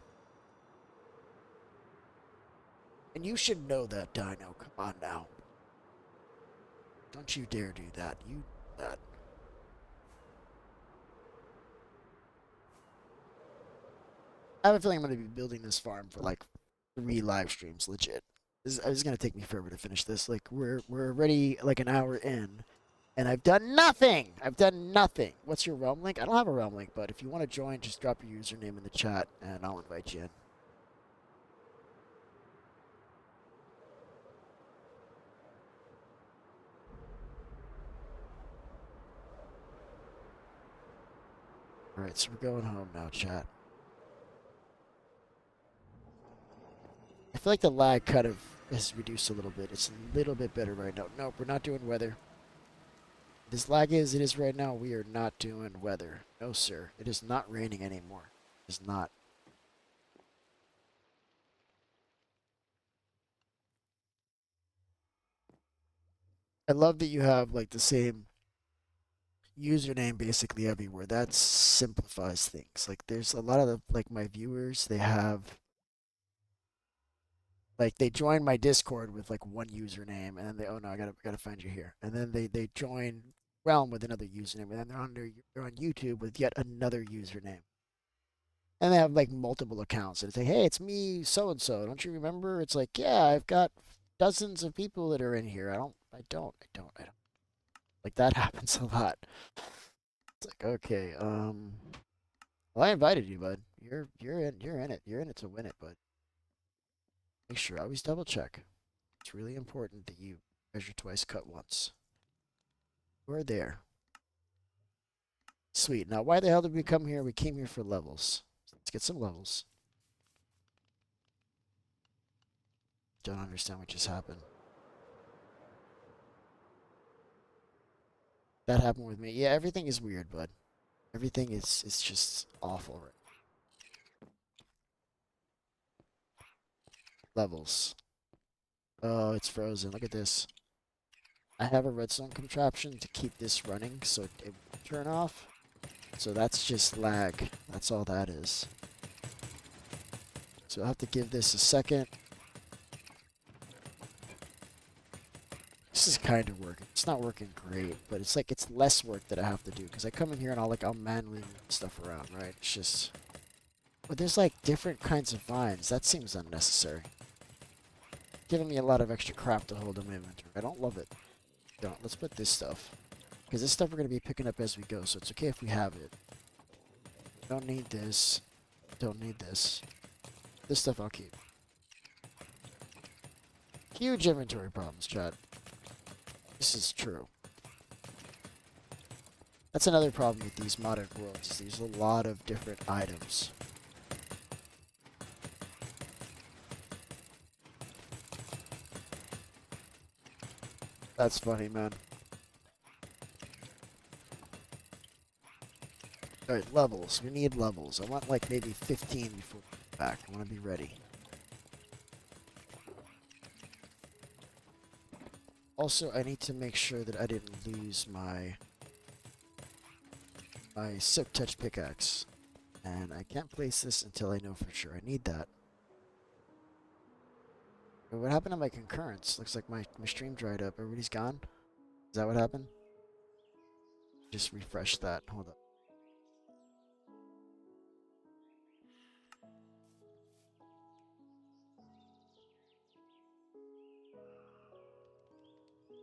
And you should know that, Dino. Come on now. Don't you dare do that. You do that. I have a feeling I'm going to be building this farm for like 3 live streams, legit. This is going to take me forever to finish this. Like, we're already like an hour in, and I've done nothing! I've done nothing! What's your realm link? I don't have a realm link, but if you want to join, just drop your username in the chat, and I'll invite you in. Alright, so we're going home now, chat. I feel like the lag kind of has reduced a little bit. It's a little bit better right now. Nope, we're not doing weather. This lag is it is right now. We are not doing weather. No, sir. It is not raining anymore. It is not. I love that you have like the same username basically everywhere. That simplifies things. Like there's a lot of the, like my viewers, they have like they join my Discord with like one username, and then they, oh no, I gotta find you here, and then they join Realm with another username, and then they're on YouTube with yet another username, and they have like multiple accounts, and it's like, hey, it's me, so and so. Don't you remember? It's like, yeah, I've got dozens of people that are in here. I don't. Like that happens a lot. It's like, okay, well, I invited you, bud. You're in it. You're in it to win it, bud. Make sure always double check. It's really important that you measure twice, cut once. We're there. Sweet. Now, why the hell did we come here? We came here for levels. Let's get some levels. Don't understand what just happened. That happened with me. Yeah, everything is weird, bud. Everything is just awful. Right? Levels. Oh, it's frozen. Look at this. I have a redstone contraption to keep this running so it won't turn off. So that's just lag. That's all that is. So I'll have to give this a second. This is kind of working. It's not working great, but it's like it's less work that I have to do because I come in here and I'll manually move stuff around, right? It's just, but there's like different kinds of vines. That seems unnecessary. Giving me a lot of extra crap to hold in my inventory. I don't love it. Don't. Let's put this stuff because this stuff we're gonna be picking up as we go, so it's okay if we have it. Don't need this. Don't need this. This stuff I'll keep. Huge inventory problems, chat. This is true. That's another problem with these modded worlds, is there's a lot of different items. That's funny, man. Alright, levels. We need levels. I want like maybe 15 before we get back. I want to be ready. Also, I need to make sure that I didn't lose my Silk Touch pickaxe. And I can't place this until I know for sure I need that. But what happened to my concurrence? Looks like my stream dried up. Everybody's gone? Is that what happened? Just refresh that. Hold up.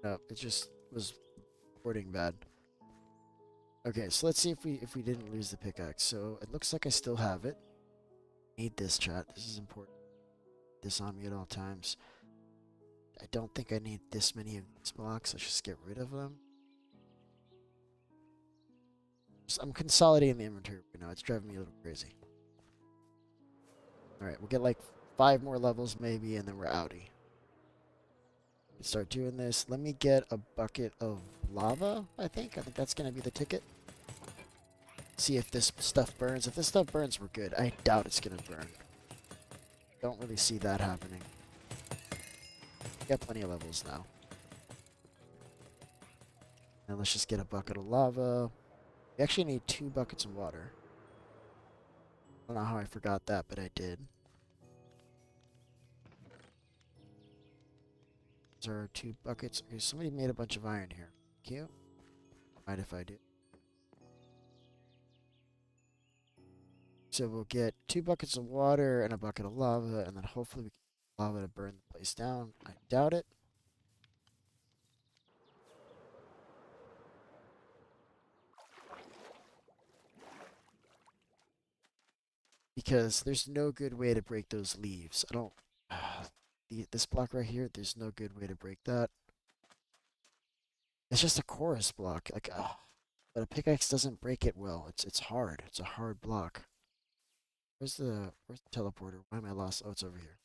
No, it just was recording bad. Okay, so let's see if we didn't lose the pickaxe. So it looks like I still have it. Need this, chat. This is important. This on me at all times. I don't think I need this many of these blocks. Let's just get rid of them. I'm consolidating the inventory right now. It's driving me a little crazy. Alright, we'll get like 5 more levels maybe, and then we're outie. Start doing this. Let me get a bucket of lava, I think. I think that's going to be the ticket. See if this stuff burns. If this stuff burns, we're good. I doubt it's going to burn. Don't really see that happening. We got plenty of levels now. Now let's just get a bucket of lava. We actually need 2 buckets of water. I don't know how I forgot that, but I did. These are 2 buckets. Okay, somebody made a bunch of iron here. Thank you. Mind if I do? So we'll get 2 buckets of water and a bucket of lava, and then hopefully we can get lava to burn the place down. I doubt it. Because there's no good way to break those leaves. I don't... this block right here, there's no good way to break that. It's just a chorus block. Like, but a pickaxe doesn't break it well. It's hard. It's a hard block. Where's the teleporter? Why am I lost? Oh, it's over here.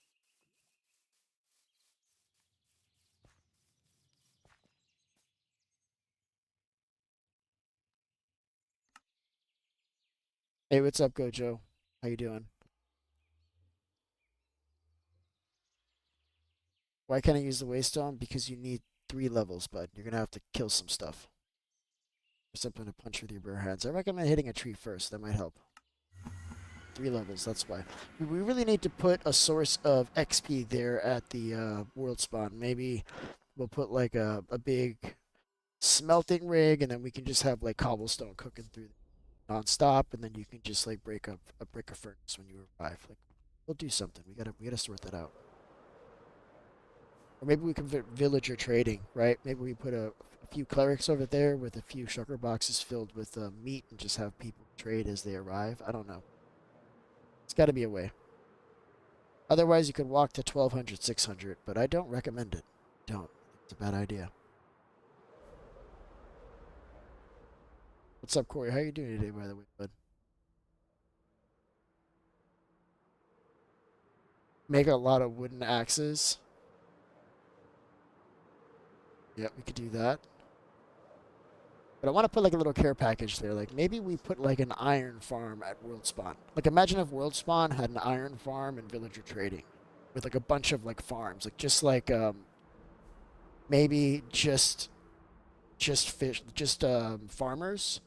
Hey, what's up, Gojo? How you doing? Why can't I use the waystone? Because you need 3 levels, bud. You're gonna have to kill some stuff. Or something to punch with your bare hands. I recommend hitting a tree first. That might help. 3 levels, that's why. We really need to put a source of XP there at the world spawn. Maybe we'll put like a big smelting rig, and then we can just have like cobblestone cooking through non-stop, and then you can just like break a furnace when you arrive. Like, we'll do something. We gotta sort that out. Or maybe we can villager trading, right? Maybe we put a few clerics over there with a few sugar boxes filled with meat, and just have people trade as they arrive. I don't know. It's got to be a way. Otherwise, you could walk to 1200, 600, but I don't recommend it. Don't. It's a bad idea. What's up, Corey? How you doing today, by the way, bud? Make a lot of wooden axes. Yeah, we could do that. But I want to put like a little care package there. Like maybe we put like an iron farm at World Spawn. Like imagine if World Spawn had an iron farm and villager trading with like a bunch of like farms. Like just like maybe just fish just farmers,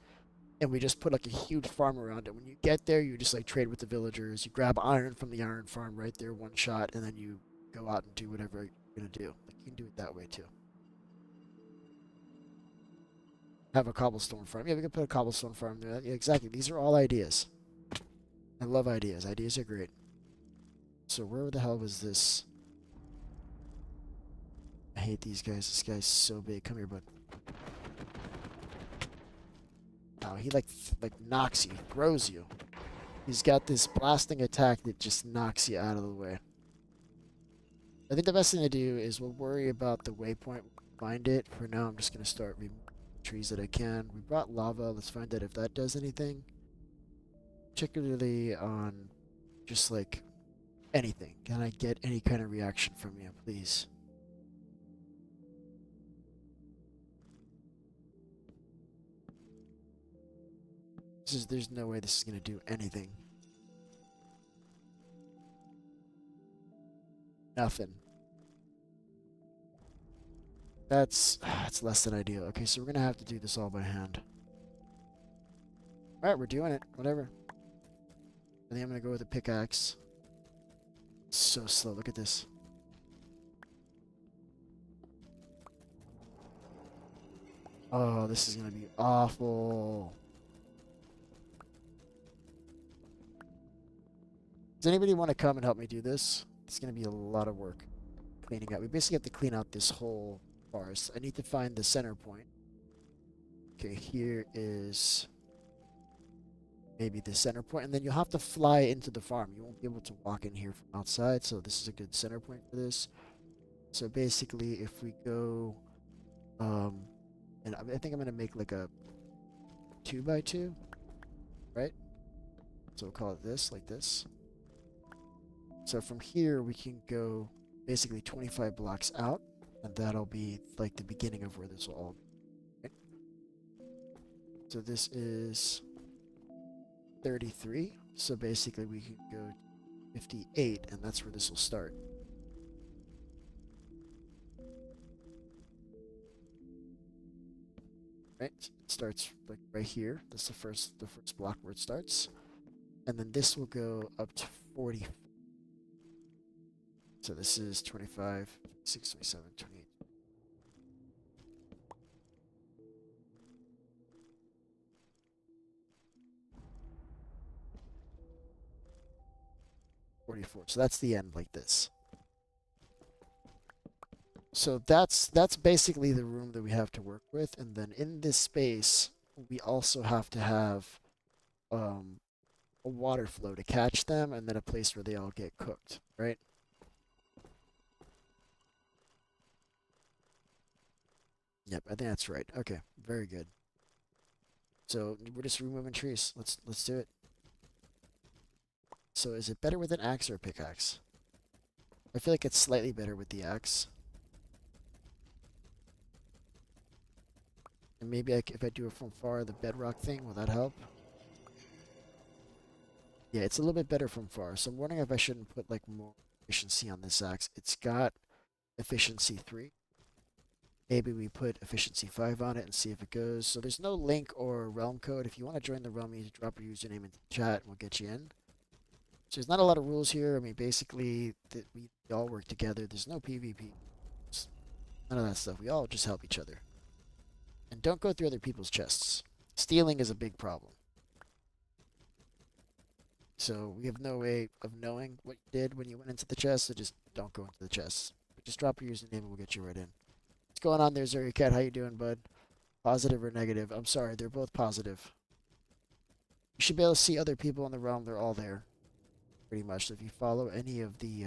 and we just put like a huge farm around it. When you get there, you just like trade with the villagers. You grab iron from the iron farm right there, one shot, and then you go out and do whatever you're gonna do. Like you can do it that way too. Have a cobblestone farm. Yeah, we can put a cobblestone farm there. Yeah, exactly. These are all ideas. I love ideas. Ideas are great. So where the hell was this? I hate these guys. This guy's so big. Come here, bud. Oh, he like knocks you, throws you. He's got this blasting attack that just knocks you out of the way. I think the best thing to do is we'll worry about the waypoint. Find it. For now, I'm just gonna start removing trees that I can. We brought lava. Let's find out if that does anything. Particularly on just like anything. Can I get any kind of reaction from you, please? There's no way this is gonna do anything. Nothing. That's less than ideal. Okay, so we're gonna have to do this all by hand. Alright, we're doing it. Whatever. I think I'm gonna go with a pickaxe. It's so slow. Look at this. Oh, this is gonna be awful. Does anybody want to come and help me do this? It's gonna be a lot of work cleaning out. We basically have to clean out this whole forest. I need to find the center point. Okay, here is maybe the center point, and then you'll have to fly into the farm. You won't be able to walk in here from outside, so this is a good center point for this. So basically, if we go, and I think I'm gonna make like a 2x2, right? So we'll call it this, like this. So from here, we can go basically 25 blocks out, and that'll be like the beginning of where this will all be. Okay? So this is 33. So basically, we can go 58, and that's where this will start. right? It starts like right here. That's the first block where it starts. And then this will go up to 40. So this is 25, 26, 27, 28. 44. So that's the end like this. So that's basically the room that we have to work with. And then in this space, we also have to have um, a water flow to catch them and then a place where they all get cooked, right? Yep, I think that's right. Okay, very good. So we're just removing trees. Let's do it. So is it better with an axe or a pickaxe? I feel like it's slightly better with the axe. And maybe if I do it from far, the bedrock thing, will that help? Yeah, it's a little bit better from far. So I'm wondering if I shouldn't put like more efficiency on this axe. It's got efficiency 3. Maybe we put efficiency 5 on it and see if it goes. So there's no link or realm code. If you want to join the realm, you need to drop your username into the chat and we'll get you in. So there's not a lot of rules here. I mean, basically, we all work together. There's no PvP. None of that stuff. We all just help each other. And don't go through other people's chests. Stealing is a big problem. So we have no way of knowing what you did when you went into the chest, so just don't go into the chest. But just drop your username and we'll get you right in. What's going on there, Zuri Cat? How you doing, bud? Positive or negative? I'm sorry, they're both positive. You should be able to see other people in the realm. They're all there, pretty much. So if you follow any of the,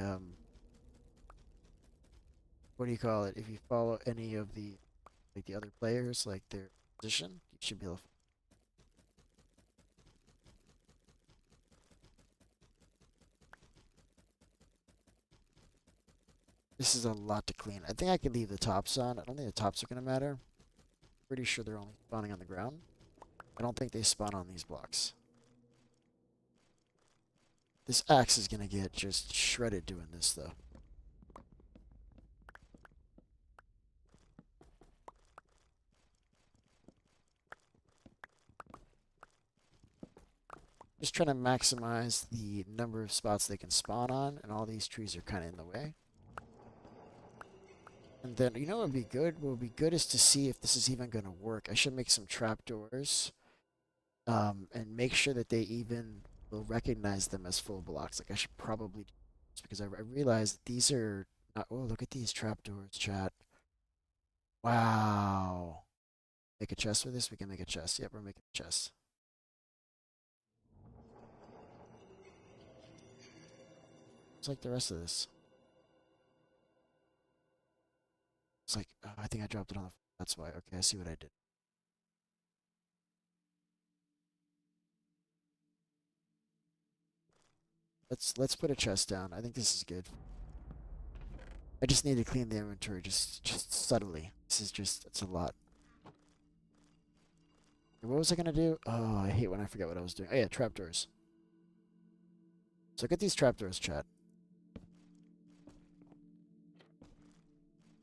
what do you call it? If you follow any of the, like the other players, like their position, you should be able to. This is a lot to clean. I think I could leave the tops on. I don't think the tops are going to matter. Pretty sure they're only spawning on the ground. I don't think they spawn on these blocks. This axe is going to get just shredded doing this, though. Just trying to maximize the number of spots they can spawn on, and all these trees are kind of in the way. And then, you know what would be good? What would be good is to see if this is even going to work. I should make some trapdoors, and make sure that they even will recognize them as full blocks. Like, I should probably do this because I realize these are not... Oh, look at these trapdoors, chat. Wow. Make a chest with this? We can make a chest. Yep, we're making a chest. It's like the rest of this. It's like, I think I dropped it on the... That's why. Okay, I see what I did. Let's put a chest down. I think this is good. I just need to clean the inventory just subtly. This is just... It's a lot. What was I gonna do? Oh, I hate when I forget what I was doing. Oh yeah, trapdoors. So get these trapdoors, chat.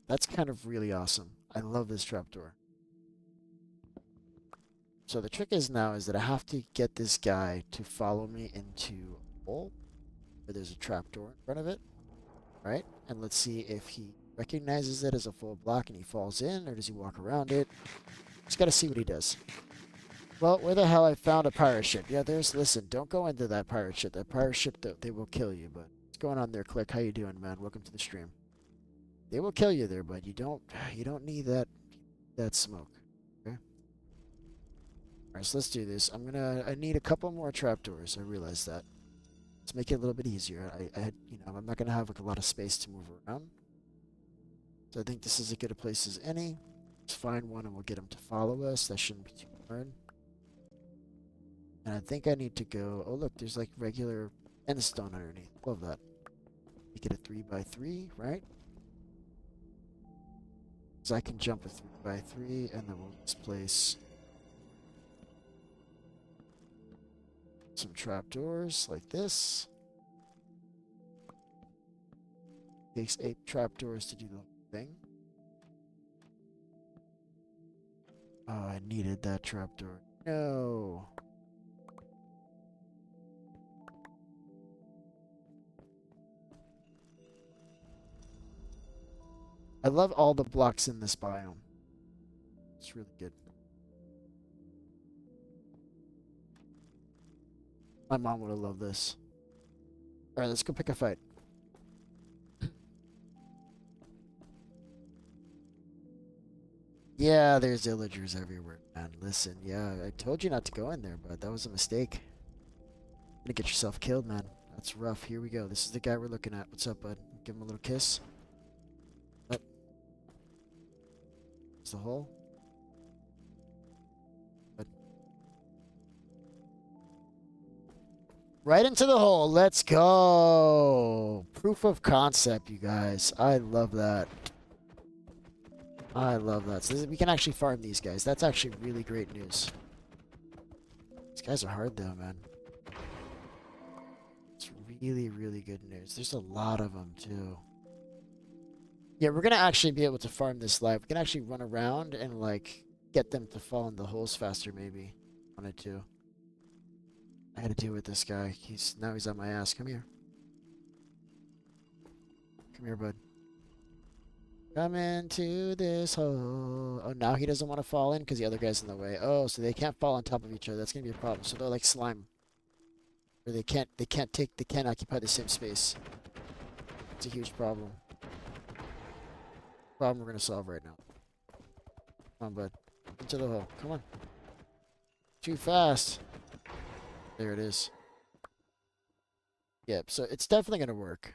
That's kind of really awesome. I love this trapdoor. So the trick is now is that I have to get this guy to follow me into a hole where there's a trapdoor in front of it, right? And let's see if he recognizes it as a full block and he falls in, or does he walk around it? Just gotta see what he does. Well, where the hell I found a pirate ship? Yeah, listen, don't go into that pirate ship. That pirate ship, they will kill you, but what's going on there, Click? How you doing, man? Welcome to the stream. They will kill you there, but you don't need that smoke. Okay? Alright, so let's do this. I need a couple more trapdoors. I realize that. Let's make it a little bit easier. I'm not gonna have like a lot of space to move around. So I think this is as good a place as any. Let's find one and we'll get him to follow us. That shouldn't be too hard. And I think I need to go... Oh, look, there's like regular endstone underneath. Love that. Make it a 3x3, right? So I can jump a 3x3, and then we'll just place some trapdoors like this. Takes 8 trapdoors to do the whole thing. Oh, I needed that trapdoor. No. I love all the blocks in this biome. It's really good. My mom would have loved this. Alright, let's go pick a fight. Yeah, there's villagers everywhere, man. Listen, yeah, I told you not to go in there, but that was a mistake. You're gonna get yourself killed, man. That's rough. Here we go. This is the guy we're looking at. What's up, bud? Give him a little kiss. Up. It's the hole. Bud. Right into the hole. Let's go. Proof of concept, you guys. I love that. I love that. So we can actually farm these guys. That's actually really great news. These guys are hard though, man. It's really, really good news. There's a lot of them too. Yeah, we're gonna actually be able to farm this live. We can actually run around and like get them to fall in the holes faster maybe. Wanted to. I had to deal with this guy. Now he's on my ass. Come here. Come here, bud. Come into this hole. Oh, now he doesn't want to fall in because the other guy's in the way. Oh, so they can't fall on top of each other. That's gonna be a problem. So they're like slime. Or they can't occupy the same space. It's a huge problem. Problem we're gonna solve right now. Come on, bud. Into the hole. Come on. Too fast. There it is. Yep, so it's definitely gonna work.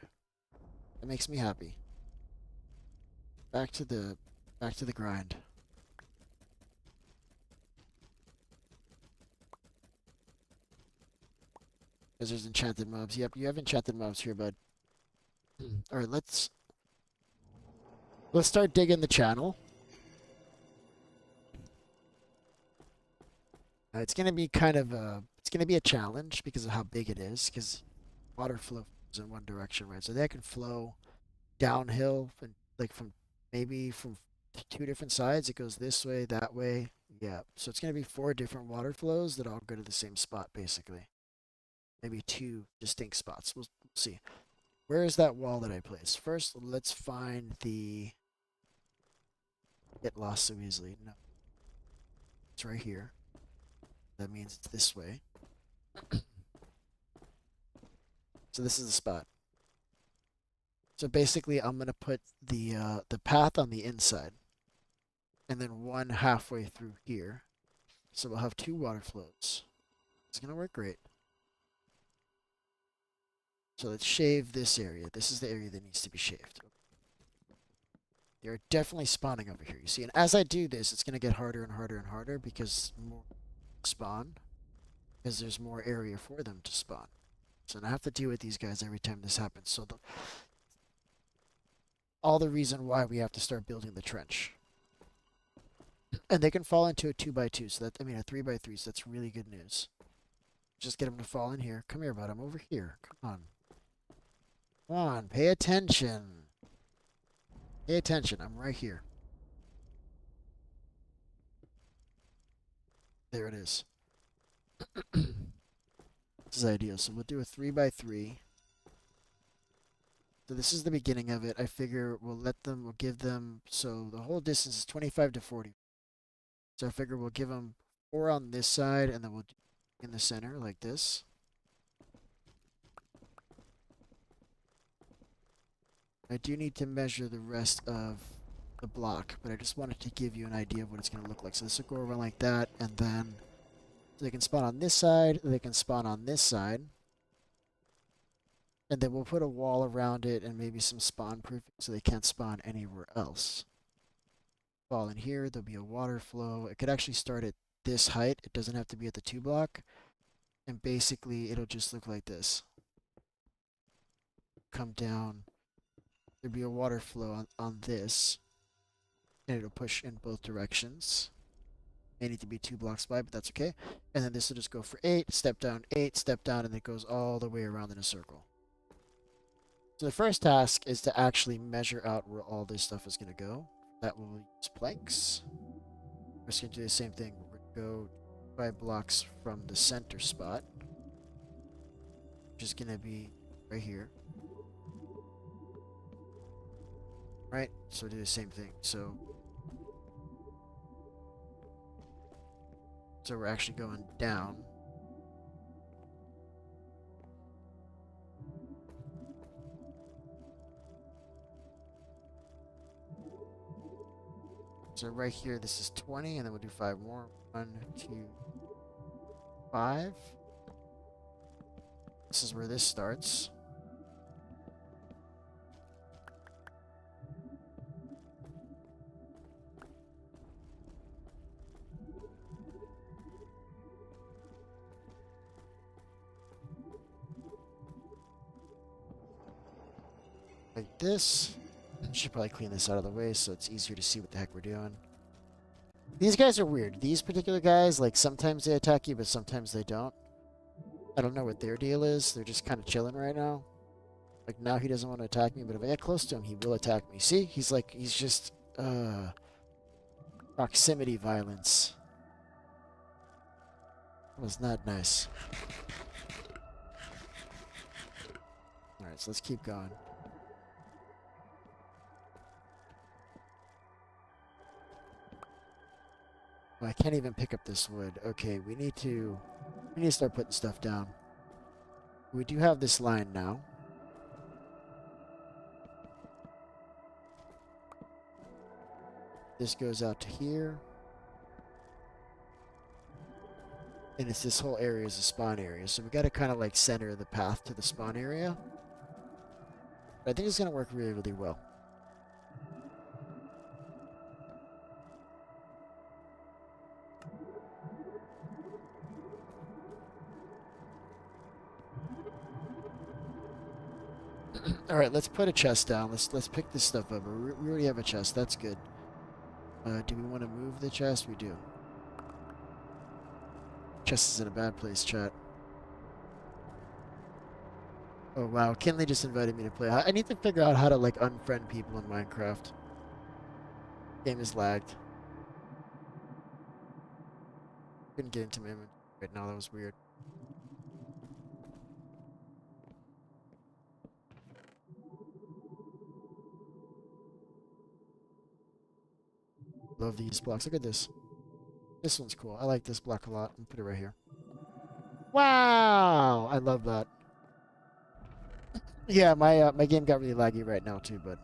That makes me happy. Back to the grind. Because there's enchanted mobs. Yep, you have enchanted mobs here, bud. Alright, let's start digging the channel. It's gonna be kind of it's gonna be a challenge because of how big it is, because water flows in one direction, right? So that can flow downhill and like maybe from two different sides. It goes this way, that way. Yeah. So it's gonna be 4 different water flows that all go to the same spot, basically. Maybe 2 distinct spots. We'll see. Where is that wall that I placed? First, let's find the. Get lost so easily. No. It's right here. That means it's this way. So this is the spot. So basically, I'm gonna put the path on the inside, and then one halfway through here. So we'll have 2 water flows. It's gonna work great. So let's shave this area. This is the area that needs to be shaved. They're definitely spawning over here. You see, and as I do this, it's gonna get harder and harder and harder because more spawn, because there's more area for them to spawn. So I have to deal with these guys every time this happens. So all the reason why we have to start building the trench. And they can fall into a 2x2, so I mean a 3x3, so that's really good news. Just get them to fall in here. Come here, bud. I'm over here. Come on. Come on, pay attention. Pay attention. I'm right here. There it is. This is ideal. So we'll do a 3x3. So this is the beginning of it. I figure we'll give them, so the whole distance is 25 to 40. So I figure we'll give them 4 on this side, and then we'll do in the center like this. I do need to measure the rest of the block, but I just wanted to give you an idea of what it's going to look like. So this will go around like that, and then so they can spawn on this side, they can spawn on this side. And then we'll put a wall around it and maybe some spawn proofing so they can't spawn anywhere else. Fall in here, there'll be a water flow. It could actually start at this height. It doesn't have to be at the 2 block. And basically, it'll just look like this. Come down. There'll be a water flow on this. And it'll push in both directions. May need to be 2 blocks by, but that's okay. And then this will just go for 8, step down, and it goes all the way around in a circle. So the first task is to actually measure out where all this stuff is going to go. That will use planks. just gonna do the same thing. We're gonna go 5 blocks from the center spot, which is gonna be right here. Right? So do the same thing. So we're actually going down. So right here, this is 20, and then we'll do 5 more. 1, 2, 5. This is where this starts. Like this. Should probably clean this out of the way so it's easier to see what the heck we're doing. These guys are weird. These particular guys, like, sometimes they attack you, but sometimes they don't. I don't know what their deal is. They're just kind of chilling right now. Like, now he doesn't want to attack me, but if I get close to him, he will attack me. See? He's like, he's just, proximity violence. That was not nice. Alright, so let's keep going. Oh, I can't even pick up this wood. Okay, we need to start putting stuff down. We do have this line now. This goes out to here. And it's this whole area is a spawn area. So we got to kind of like center the path to the spawn area. But I think it's going to work really, really well. All right, let's put a chest down. Let's pick this stuff up. We already have a chest. That's good. Do we want to move the chest? We do. Chest is in a bad place, chat. Oh wow, Kinley just invited me to play. I need to figure out how to like unfriend people in Minecraft. Game is lagged. Couldn't get into my inventory right now. That was weird. Love these blocks. Look at this. This one's cool. I like this block a lot. I'll put it right here. Wow! I love that. Yeah, my game got really laggy right now too, but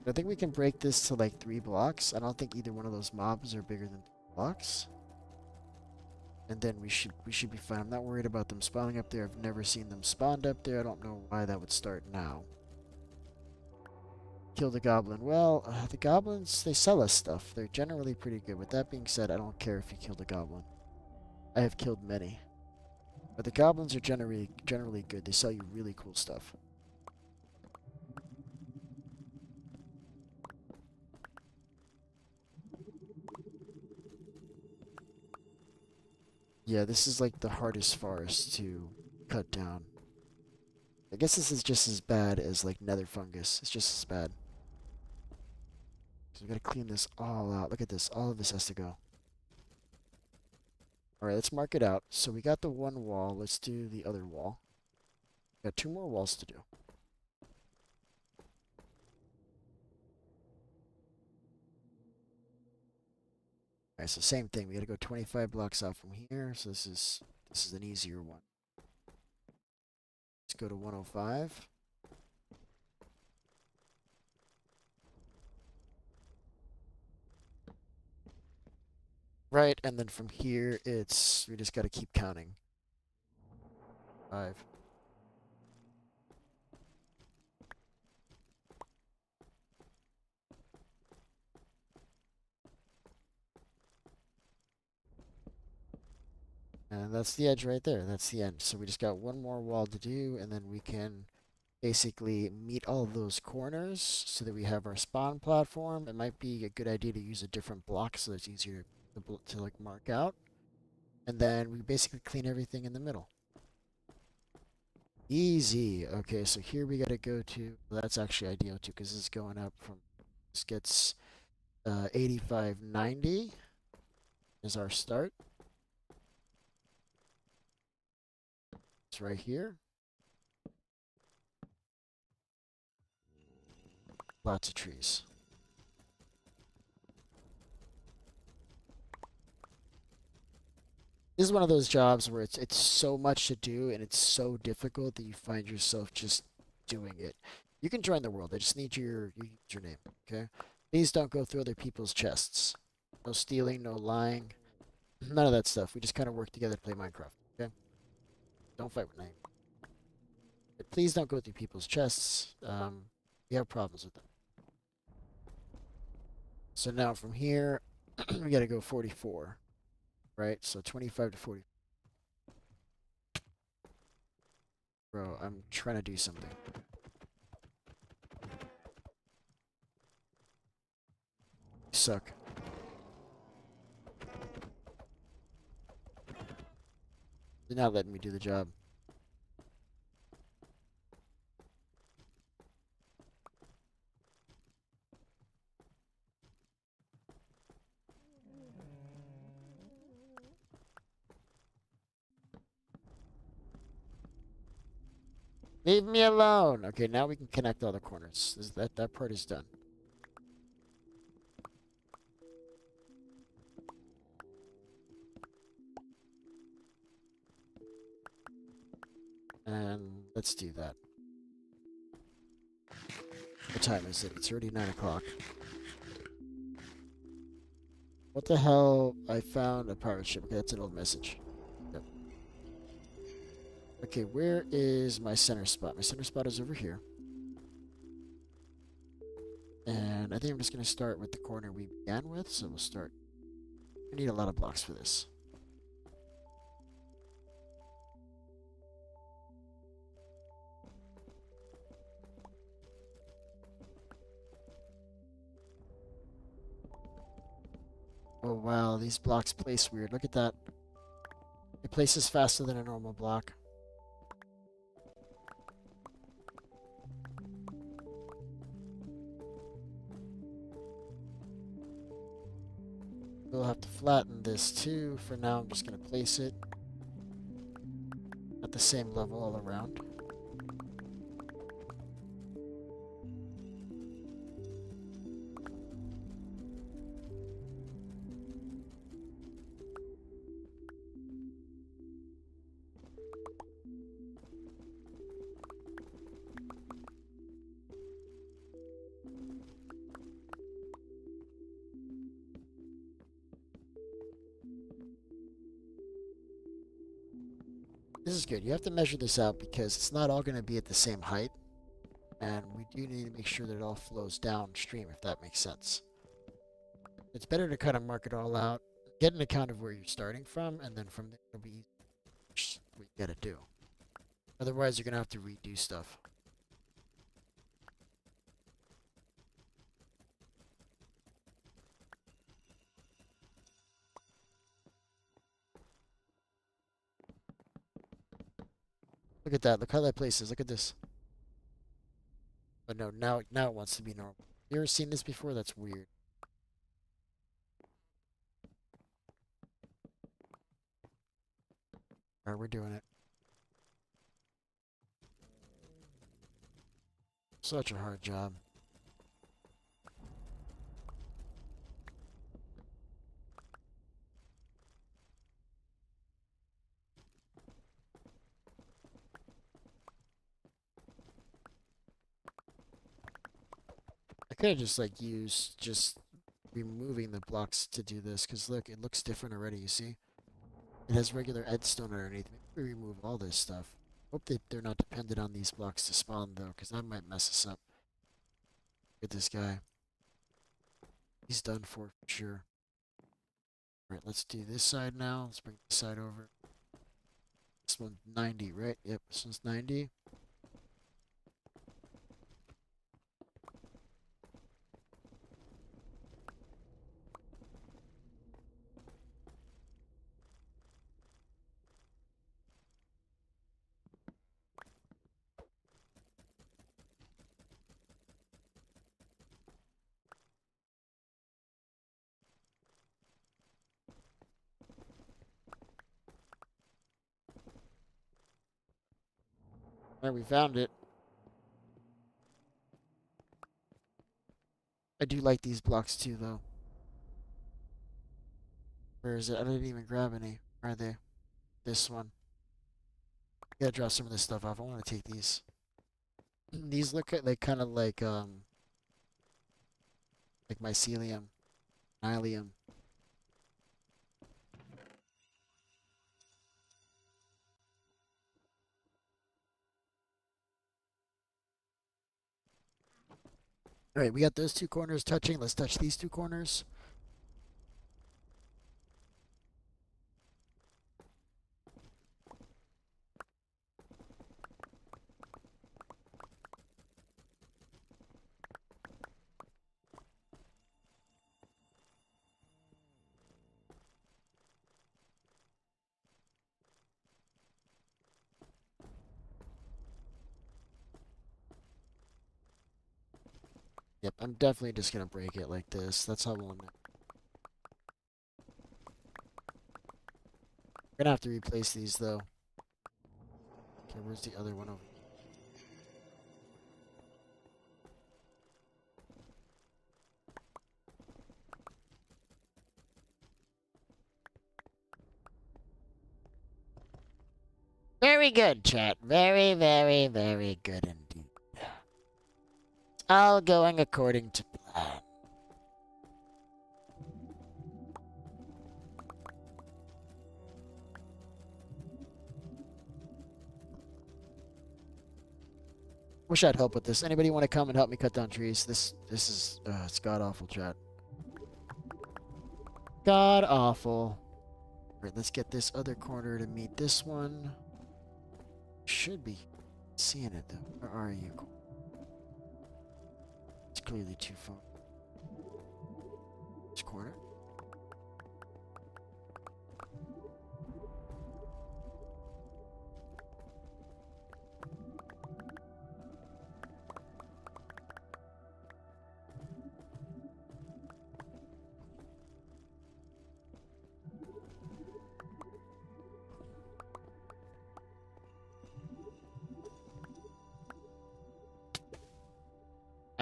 I think we can break this to like 3 blocks. I don't think either one of those mobs are bigger than 3 blocks. And then we should be fine. I'm not worried about them spawning up there. I've never seen them spawned up there. I don't know why that would start now. Kill the goblin. Well, the goblins, they sell us stuff. They're generally pretty good. With that being said, I don't care if you kill the goblin. I have killed many. But the goblins are generally good. They sell you really cool stuff. Yeah, this is like the hardest forest to cut down. I guess this is just as bad as like nether fungus. It's just as bad. So we gotta clean this all out. Look at this. All of this has to go. Alright, let's mark it out. So we got the one wall. Let's do the other wall. Got 2 more walls to do. Alright, so same thing. We gotta go 25 blocks out from here. So this is an easier one. Let's go to 105. Right, and then from here, we just gotta keep counting. 5. And that's the edge right there. That's the end. So we just got one more wall to do, and then we can basically meet all of those corners so that we have our spawn platform. It might be a good idea to use a different block so it's easier to like mark out. And then we basically clean everything in the middle. Easy. Okay, so here we gotta go to. Well, that's actually ideal too, because this is going up from. This gets 8590 is our start. It's right here. Lots of trees. This is one of those jobs where it's so much to do and it's so difficult that you find yourself just doing it. You can join the world. I just need your username. Okay. Please don't go through other people's chests. No stealing. No lying. None of that stuff. We just kind of work together to play Minecraft. Okay. Don't fight with name. But please don't go through people's chests. We have problems with them. So now from here, we got to go 44. Right? So 25 to 40. Bro, I'm trying to do something. You suck. They're not letting me do the job. Leave me alone. Okay, now we can connect all the corners. That part is done. And let's do that. What time is it? It's already 9 o'clock. What the hell? I found a pirate ship. Okay, that's an old message. Yep. Okay, where is my center spot? My center spot is over here. And I think I'm just going to start with the corner we began with. So we'll start. I need a lot of blocks for this. Oh wow, these blocks place weird. Look at that. It places faster than a normal block. We'll have to flatten this too. For now, I'm just going to place it at the same level all around. This is good. You have to measure this out because it's not all going to be at the same height. And we do need to make sure that it all flows downstream, if that makes sense. It's better to kind of mark it all out, get an account of where you're starting from, and then from there it'll be what you got to do. Otherwise, you're going to have to redo stuff. Look at that. Look how that place is. Look at this. But no, now it wants to be normal. You ever seen this before? That's weird. Alright, we're doing it. Such a hard job. I could have just like used just removing the blocks to do this, because look, it looks different already, you see? It has regular edstone underneath. Maybe we remove all this stuff. Hope that they're not dependent on these blocks to spawn though, because that might mess us up. Look at this guy. He's done for sure. Alright, let's do this side now. Let's bring this side over. This one's 90, right? Yep, this one's 90. Alright, we found it. I do like these blocks too, though. Where is it? I didn't even grab any. Where are they? This one. Gotta drop some of this stuff off. I want to take these. These look at like kind of like mycelium, nylium. All right, we got those two corners touching. Let's touch these two corners. Yep, I'm definitely just gonna break it like this. That's how we'll. We're gonna have to replace these though. Okay, where's the other one over? Very good, chat. Very, very, very good indeed. All going according to plan. Wish I'd help with this. Anybody want to come and help me cut down trees? This is it's god awful, chat. God awful. Alright, let's get this other corner to meet this one. Should be seeing it though. Where are you? It's clearly too far. This corner.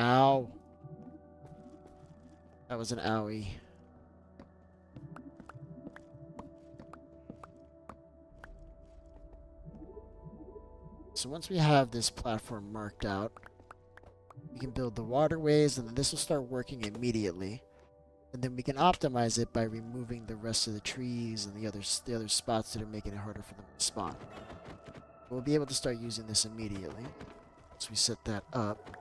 Ow. That was an owie. So once we have this platform marked out, we can build the waterways, and then this will start working immediately. And then we can optimize it by removing the rest of the trees and the other spots that are making it harder for them to spawn. We'll be able to start using this immediately. So we set that up.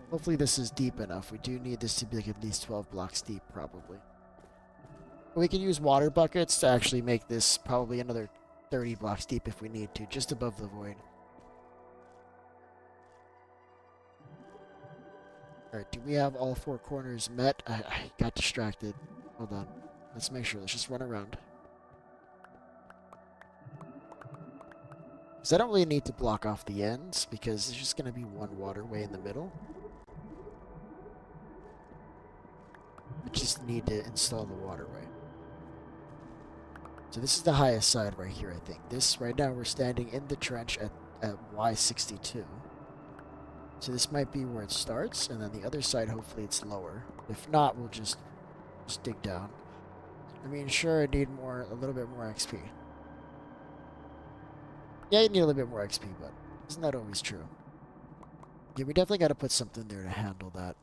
Hopefully this is deep enough. We do need this to be like at least 12 blocks deep, probably. We can use water buckets to actually make this probably another 30 blocks deep if we need to, just above the void. Alright, do we have all four corners met? I got distracted. Hold on. Let's make sure. Let's just run around. Because I don't really need to block off the ends, because there's just going to be one waterway in the middle. I just need to install the waterway. So this is the highest side right here, I think. This, right now, we're standing in the trench at Y62. So this might be where it starts, and then the other side, hopefully it's lower. If not, we'll just dig down. I mean, sure, I need a little bit more XP. Yeah, you need a little bit more XP, but isn't that always true? Yeah, we definitely got to put something there to handle that.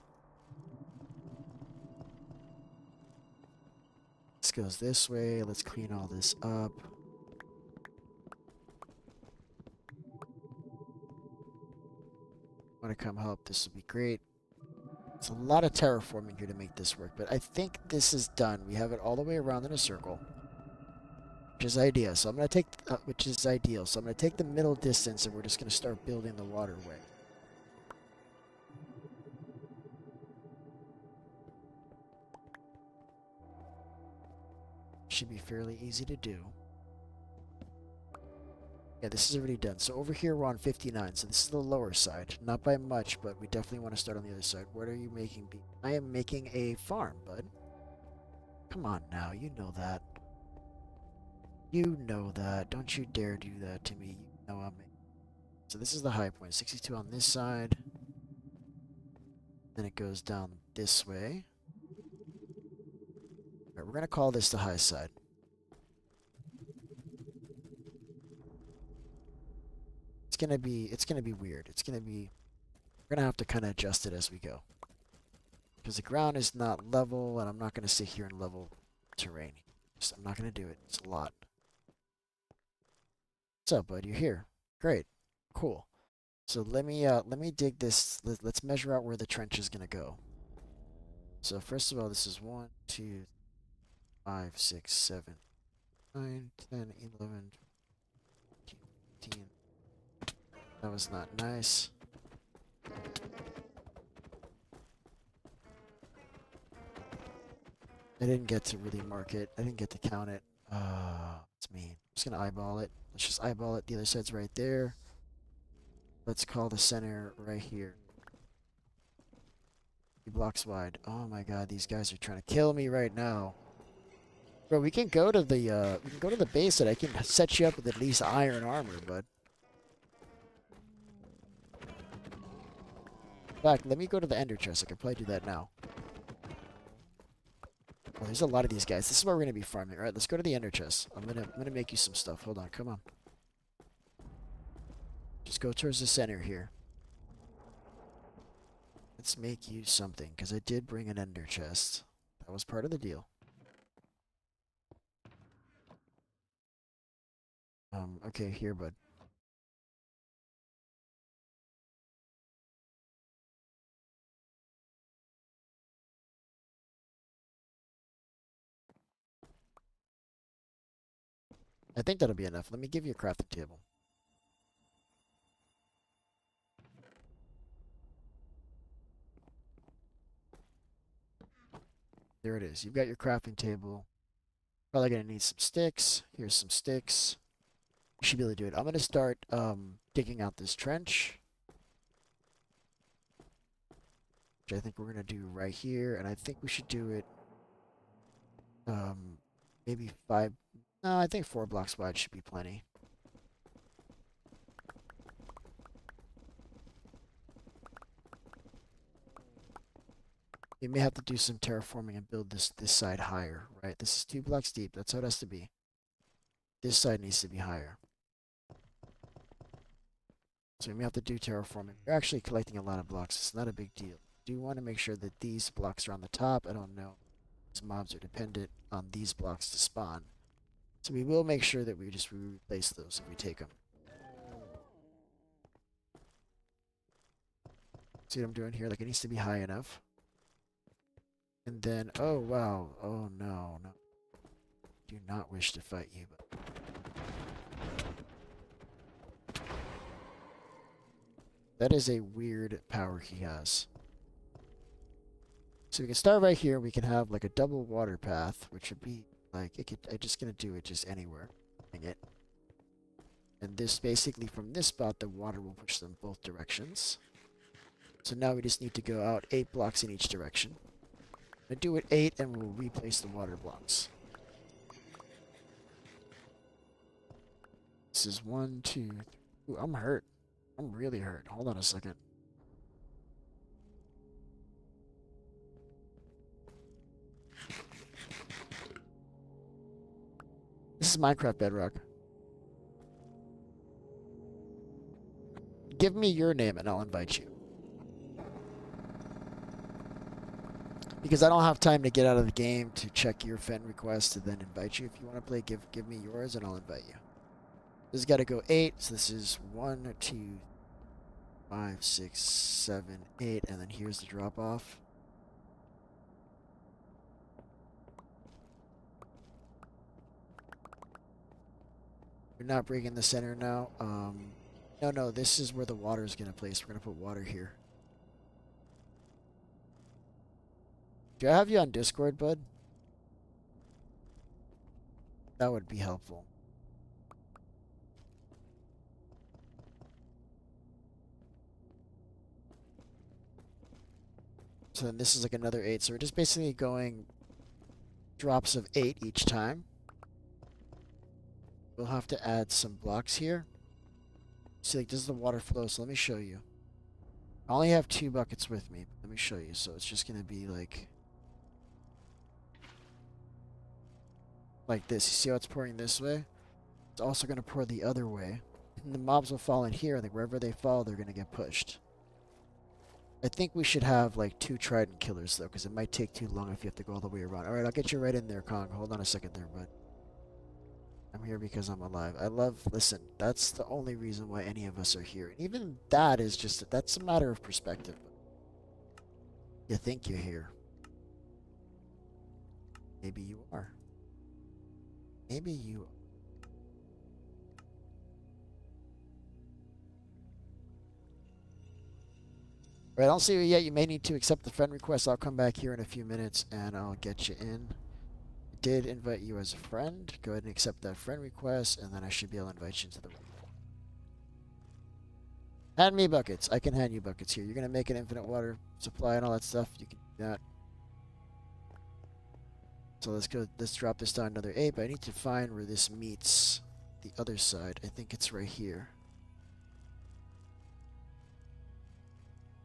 This goes this way. Let's clean all this up. Want to come help? This would be great. It's a lot of terraforming here to make this work, but I think this is done. We have it all the way around in a circle, which is ideal. So I'm going to take, So I'm going to take the middle distance, and we're just going to start building the waterway. Should be fairly easy to do. Yeah, this is already done. So over here we're on 59. So this is the lower side. Not by much, but we definitely want to start on the other side. What are you making? I am making a farm, bud. Come on now, you know that. You know that. Don't you dare do that to me. You know I'm... So this is the high point. 62 on this side. Then it goes down this way. Alright, we're going to call this the high side. It's gonna be weird. We're gonna have to kind of adjust it as we go. Because the ground is not level, and I'm not gonna sit here and level terrain. I'm not gonna do it. It's a lot. What's up, bud? You're here. Great. Cool. So let me dig this. Let's measure out where the trench is gonna go. So first of all, this is 1, 2, 5, 6, 7, 9, 10, 11, 15. That was not nice. I didn't get to really mark it. I didn't get to count it. It's mean. I'm just gonna eyeball it. Let's just eyeball it. The other side's right there. Let's call the center right here. 3 blocks wide. Oh my god, these guys are trying to kill me right now. Bro, we can go to the base and I can set you up with at least iron armor, bud. In fact, let me go to the ender chest. I can probably do that now. Oh, there's a lot of these guys. This is where we're gonna be farming. All right, let's go to the ender chest. I'm gonna make you some stuff. Hold on, come on. Just go towards the center here. Let's make you something, because I did bring an ender chest. That was part of the deal. Okay, here, bud. I think that'll be enough. Let me give you a crafting table. There it is. You've got your crafting table. Probably gonna need some sticks. Here's some sticks. You should be able to do it. I'm gonna start digging out this trench, which I think we're gonna do right here, and I think we should do it maybe 5. No, I think 4 blocks wide should be plenty. We may have to do some terraforming and build this side higher, right? This is 2 blocks deep. That's how it has to be. This side needs to be higher. So we may have to do terraforming. We're actually collecting a lot of blocks. It's not a big deal. Do want to make sure that these blocks are on the top. I don't know. These mobs are dependent on these blocks to spawn. So we will make sure that we replace those if we take them. See what I'm doing here? Like, it needs to be high enough. And then, oh wow, oh no, no. Do not wish to fight you, but... That is a weird power he has. So we can start right here. We can have like a double water path, which would be like, I'm just gonna do it just anywhere. Hang it. And this, basically from this spot, the water will push them both directions. So now we just need to go out 8 blocks in each direction. I do it 8 and we'll replace the water blocks. This is 1, 2, 3. Ooh, I'm hurt. I'm really hurt. Hold on a second. This is Minecraft Bedrock. Give me your name and I'll invite you. Because I don't have time to get out of the game to check your friend request and then invite you. If you want to play, give me yours and I'll invite you. This has got to go 8. So this is 1, 2, 5, 6, 7, 8. And then here's the drop off. We're not breaking the center now. No, this is where the water is going to place. We're going to put water here. Do I have you on Discord, bud? That would be helpful. So then this is like another 8. So we're just basically going drops of 8 each time. We'll have to add some blocks here. See, like, this is the water flow, so let me show you. I only have 2 buckets with me. Let me show you. So it's just going to be like this. You see how it's pouring this way? It's also going to pour the other way. And the mobs will fall in here, and wherever they fall, they're going to get pushed. I think we should have like 2 trident killers, though, because it might take too long if you have to go all the way around. Alright, I'll get you right in there, Kong. Hold on a second there, bud. I'm here because I'm alive. Listen, that's the only reason why any of us are here. And even that is just, that's a matter of perspective. You think you're here. Maybe you are. Maybe you are. Right, I don't see you yet. You may need to accept the friend request. I'll come back here in a few minutes and I'll get you in. I did invite you as a friend. Go ahead and accept that friend request, and then I should be able to invite you into the room. Hand me buckets. I can hand you buckets here. You're going to make an infinite water supply and all that stuff. You can do that. So let's drop this down another 8, but I need to find where this meets the other side. I think it's right here.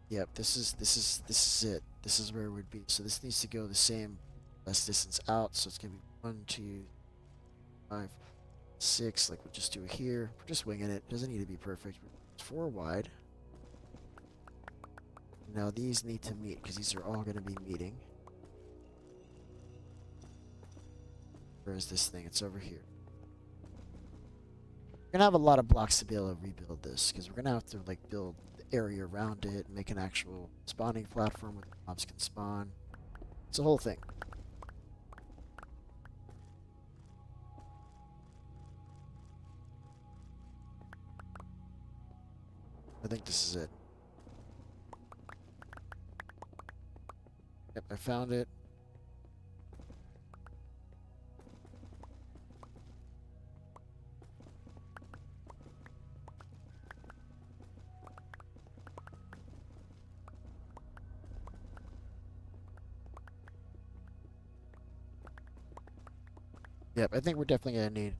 Yep, this is it. This is where it would be. So this needs to go the same less distance out. So it's gonna be 1, 2, 5, 6. Like we'll just do it here. We're just winging it. Doesn't need to be perfect. It's 4 wide. Now these need to meet because these are all gonna be meeting. Where is this thing? It's over here. We're gonna have a lot of blocks to be able to rebuild this because we're gonna have to like build the area around it, make an actual spawning platform where the mobs can spawn. It's a whole thing. I think this is it. Yep, I found it. Yep, I think we're definitely going to need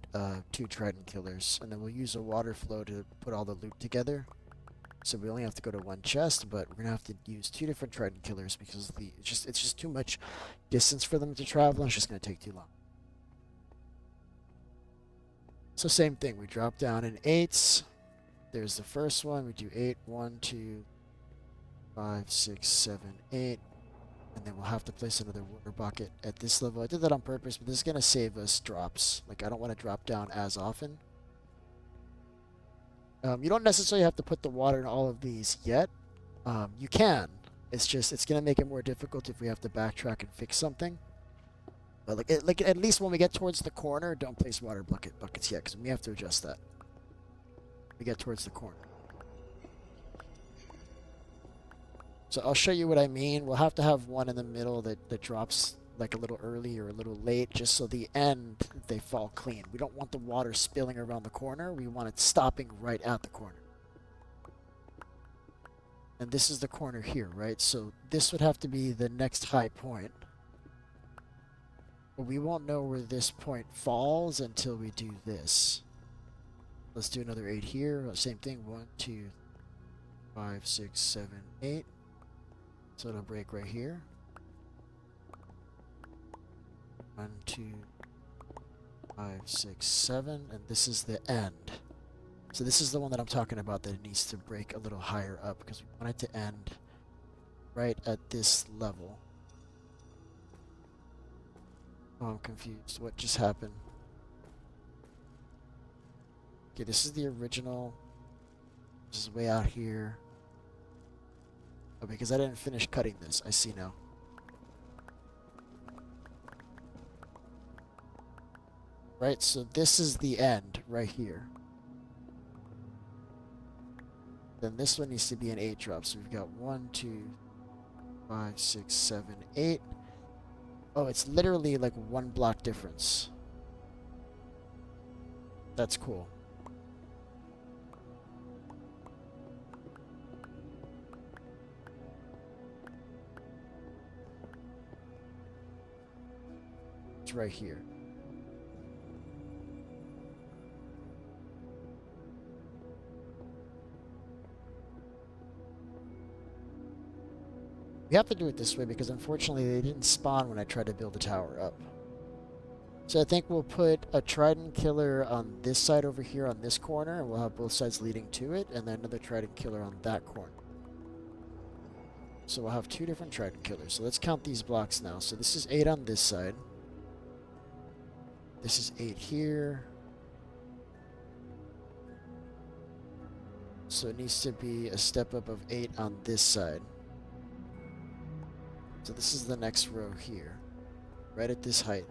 2 trident killers, and then we'll use a water flow to put all the loot together. So we only have to go to 1 chest, but we're going to have to use 2 different trident killers because it's just too much distance for them to travel, and it's just going to take too long. So same thing, we drop down in 8s. There's the first one, we do 8, 1, 2, 5, 6, 7, 8. And then we'll have to place another water bucket at this level. I did that on purpose, but this is going to save us drops. Like, I don't want to drop down as often. You don't necessarily have to put the water in all of these yet. You can. It's just, it's going to make it more difficult if we have to backtrack and fix something. But like at least when we get towards the corner, don't place water buckets yet, because we have to adjust that. We get towards the corner. So I'll show you what I mean. We'll have to have one in the middle that drops like a little early or a little late, just so the end, they fall clean. We don't want the water spilling around the corner. We want it stopping right at the corner. And this is the corner here, right? So this would have to be the next high point. But we won't know where this point falls until we do this. Let's do another 8 here. Same thing. 1, 2, 5, 6, 7, 8. So it'll break right here. 1, 2, 5, 6, 7, and this is the end. So this is the one that I'm talking about, that it needs to break a little higher up because we want it to end right at this level. Oh, I'm confused. What just happened? Okay, this is the original. This is way out here. Oh, because I didn't finish cutting this. I see now. Right, so this is the end right here. Then this one needs to be an 8 drop. So we've got 1, 2, 5, 6, 7, 8. Oh, it's literally like 1 block difference. That's cool. it's right here. We have to do it this way because unfortunately they didn't spawn when I tried to build a tower up. So I think we'll put a trident killer on this side over here on this corner, and we'll have both sides leading to it, and then another trident killer on that corner. So we'll have 2 different trident killers. So let's count these blocks now. So this is 8 on this side. This is 8 here. So it needs to be a step up of 8 on this side. So this is the next row here, right at this height.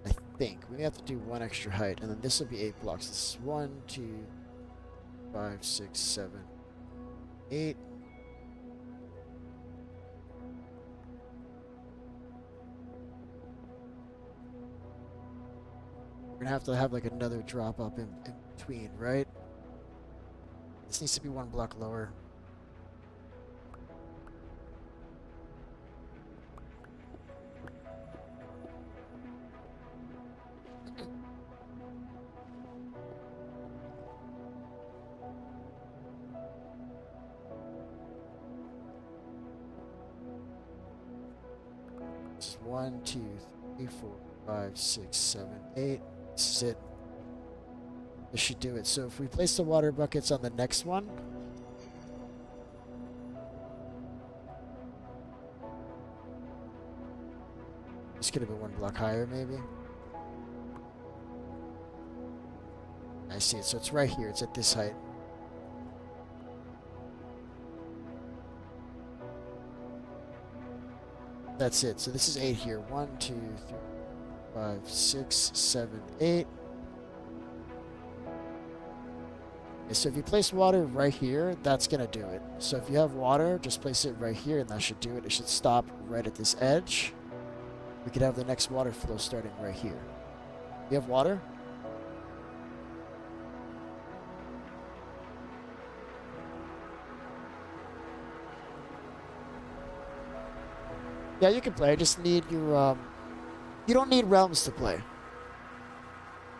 I think we have to do 1 extra height, and then this will be 8 blocks. This is 1, 2, 5, 6, 7, 8. We're gonna have to have like another drop up in between, right? This needs to be 1 block lower. This is 1, 2, 3, 4, 5, 6, 7, 8. This is it. This should do it. So if we place the water buckets on the next one, this could have been 1 block higher, maybe. I see it. So it's right here. It's at this height. That's it. So this is 8 here. 1, 2, 3, 5, 6, 7, 8. Okay, so if you place water right here, that's going to do it. So if you have water, just place it right here, and that should do it. It should stop right at this edge. We could have the next water flow starting right here. You have water? Yeah, you can play. I just need your, you don't need realms to play.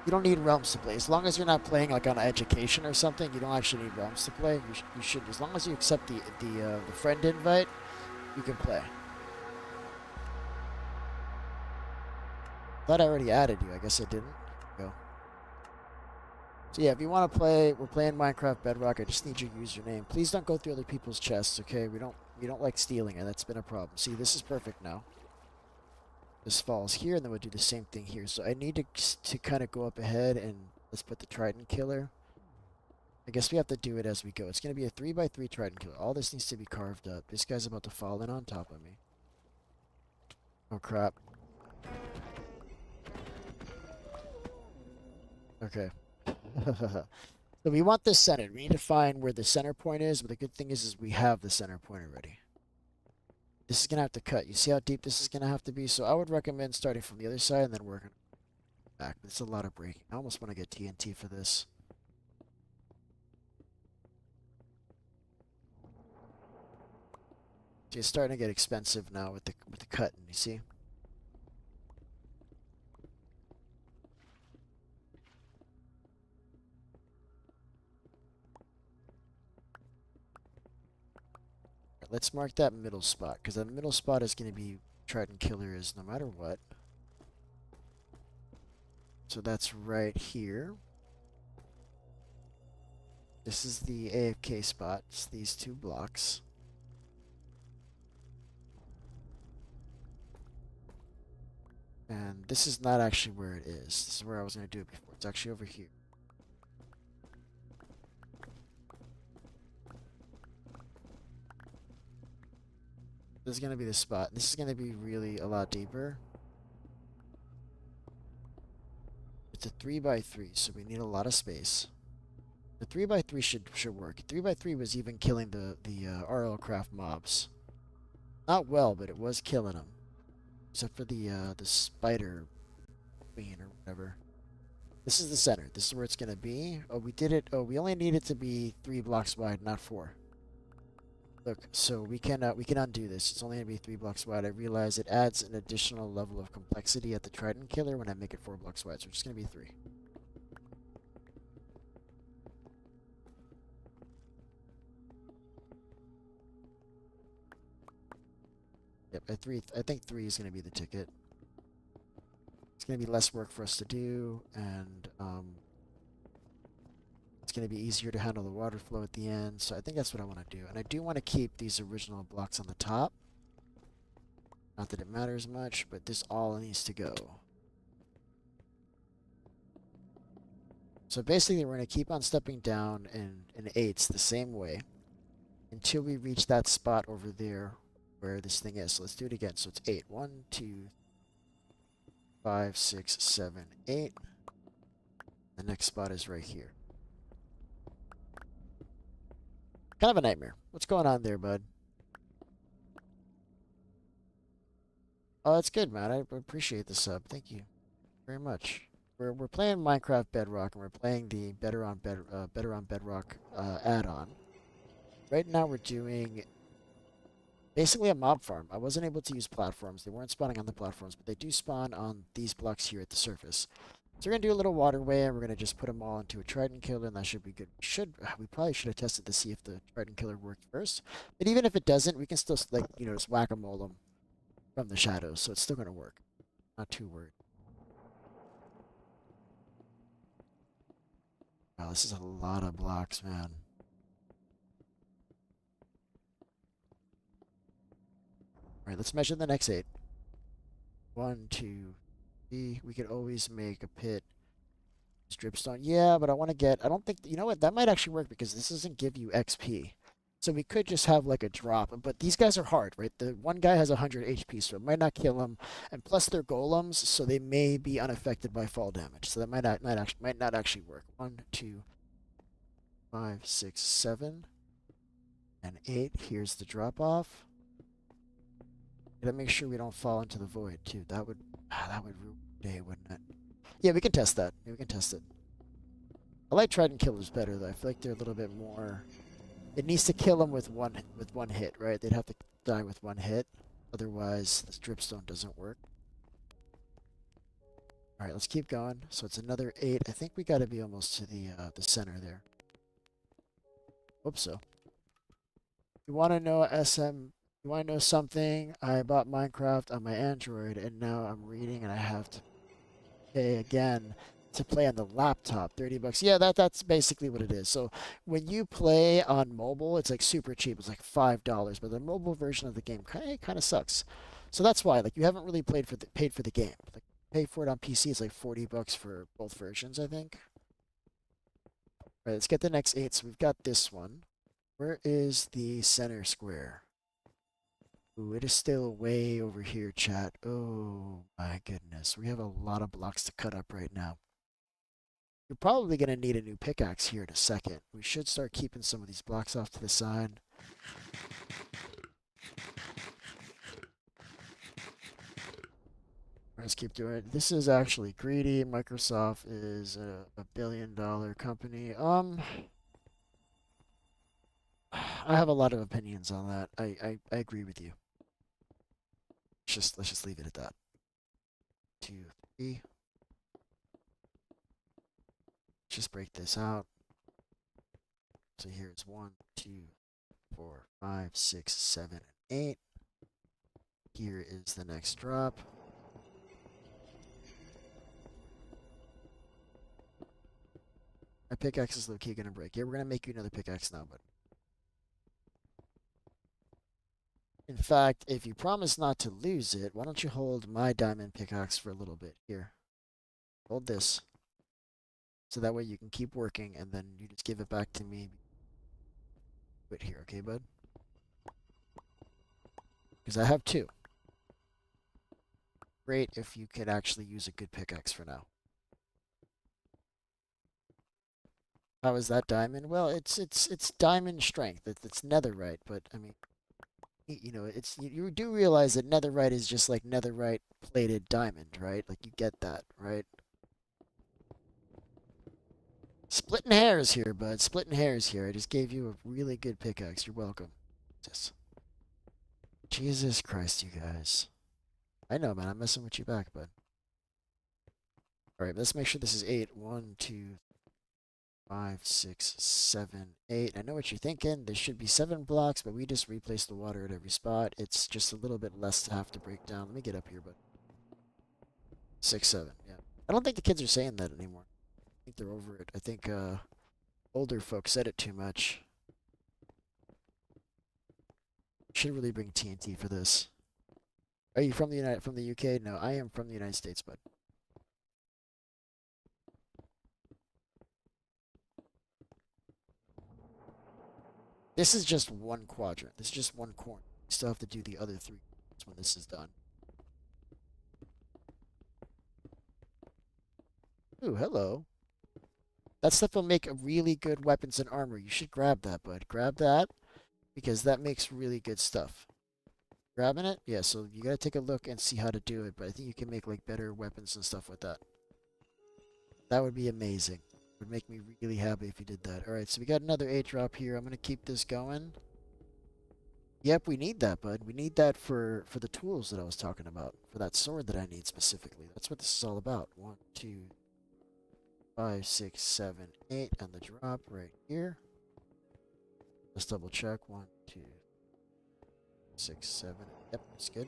You don't need realms to play. As long as you're not playing like on education or something, you don't actually need realms to play. You should, as long as you accept the friend invite, you can play. Thought I already added you. I guess I didn't. Go. So yeah, if you want to play, we're playing Minecraft Bedrock. I just need your username. Please don't go through other people's chests, okay? We don't like stealing it. That's been a problem. See, this is perfect now. This falls here, and then we'll do the same thing here. So I need to kind of go up ahead, and let's put the trident killer. I guess we have to do it as we go. It's going to be a 3x3 trident killer. All this needs to be carved up. This guy's about to fall in on top of me. Oh, crap. Okay. So we want this centered. We need to find where the center point is, but the good thing is we have the center point already. This is going to have to cut. You see how deep this is going to have to be? So I would recommend starting from the other side and then working back. But it's a lot of breaking. I almost want to get TNT for this. See, it's starting to get expensive now with the cutting, you see? Let's mark that middle spot, because that middle spot is going to be trident killer is no matter what. So that's right here. This is the AFK spot. It's these 2 blocks. And this is not actually where it is. This is where I was going to do it before. It's actually over here. This is going to be the spot. This is going to be really a lot deeper. It's a 3x3, so we need a lot of space. The 3x3 should work. 3x3 was even killing the RL craft mobs. Not well, but it was killing them. Except for the spider queen or whatever. This is the center. This is where it's going to be. Oh, we did it. Oh, we only need it to be 3 blocks wide, not 4. Look, so we can undo this. It's only gonna be 3 blocks wide. I realize it adds an additional level of complexity at the Trident Killer when I make it 4 blocks wide. So it's just gonna be 3. Yep, I think 3 is gonna be the ticket. It's gonna be less work for us to do, and it's going to be easier to handle the water flow at the end. So I think that's what I want to do. And I do want to keep these original blocks on the top. Not that it matters much, but this all needs to go. So basically, we're going to keep on stepping down in eights the same way until we reach that spot over there where this thing is. So let's do it again. So it's 8. 1, 2, 5, 6, 7, 8. The next spot is right here. Kind of a nightmare. What's going on there, bud? Oh, that's good, man. I appreciate the sub. Thank you very much. We're playing Minecraft Bedrock, and we're playing the Better on Bedrock add-on. Right now, we're doing basically a mob farm. I wasn't able to use platforms. They weren't spawning on the platforms, but they do spawn on these blocks here at the surface. So we're gonna do a little waterway, and we're gonna just put them all into a Trident Killer, and that should be good. We probably should have tested to see if the Trident Killer worked first. But even if it doesn't, we can still just whack-a-mole them from the shadows, so it's still gonna work. Not too worried. Wow, this is a lot of blocks, man. All right, let's measure the next 8. 1, 2, 3. We could always make a pit. Dripstone. Yeah, but I want to get... I don't think... You know what? That might actually work because this doesn't give you XP. So we could just have like a drop. But these guys are hard, right? The one guy has 100 HP, so it might not kill him. And plus they're golems, so they may be unaffected by fall damage. So that might not actually work. 1, 2, 5, 6, 7, and 8. Here's the drop off. Gotta make sure we don't fall into the void too. That would ruin the day, wouldn't it? Yeah, we can test that. Yeah, we can test it. I like Trident Killers better though. I feel like they're a little bit more. It needs to kill them with one hit, right? They'd have to die with 1 hit, otherwise this dripstone doesn't work. All right, let's keep going. So it's another 8. I think we got to be almost to the center there. Hope so. You want to know You want to know something? I bought Minecraft on my Android, and now I'm reading, and I have to pay again to play on the laptop. 30 bucks. Yeah, that's basically what it is. So when you play on mobile, it's like super cheap. It's like $5, but the mobile version of the game kind of sucks. So that's why, like, you haven't really paid for the game. Like, pay for it on PC. It's like 40 bucks for both versions, I think. All right, let's get the next 8. So we've got this one. Where is the center square? Ooh, it is still way over here, chat. Oh my goodness. We have a lot of blocks to cut up right now. You're probably going to need a new pickaxe here in a second. We should start keeping some of these blocks off to the side. Let's keep doing it. This is actually greedy. Microsoft is a billion-dollar company. I have a lot of opinions on that. I agree with you. Let's just leave it at that. 2, 3. Just break this out. So here's 1, 2, 4, 5, 6, 7, and 8. Here is the next drop. My pickaxe is low-key gonna break. Yeah, we're gonna make you another pickaxe now, but in fact, if you promise not to lose it, why don't you hold my diamond pickaxe for a little bit? Here. Hold this. So that way you can keep working, and then you just give it back to me. Put here, okay, bud? Because I have 2. Great if you could actually use a good pickaxe for now. How is that diamond? Well, it's diamond strength. It's netherite, but I mean, you know, you do realize that netherite is just like netherite plated diamond, right? Like you get that, right? Splitting hairs here, bud. Splitting hairs here. I just gave you a really good pickaxe. You're welcome. Jesus. Jesus Christ, you guys. I know, man. I'm messing with you back, bud. Alright, let's make sure this is 8. 1, 2, 5, 6, 7, 8. I know what you're thinking. There should be 7 blocks, but we just replace the water at every spot. It's just a little bit less to have to break down. Let me get up here, bud. 6, 7. Yeah. I don't think the kids are saying that anymore. I think they're over it. I think older folks said it too much. Should really bring TNT for this. Are you from the UK? No, I am from the United States, bud. This is just one quadrant. This is just one corner. We still have to do the other 3 when this is done. Ooh, hello. That stuff will make really good weapons and armor. You should grab that, bud. Grab that, because that makes really good stuff. Grabbing it? Yeah, so you gotta take a look and see how to do it, but I think you can make, like, better weapons and stuff with that. That would be amazing. It would make me really happy if you did that. Alright, so we got another 8 drop here. I'm gonna keep this going. Yep, we need that, bud. We need that for the tools that I was talking about. For that sword that I need specifically. That's what this is all about. 1, 2, 5, 6, 7, 8, and the drop right here. Let's double check. 1, 2, 6, 7. Yep, that's good.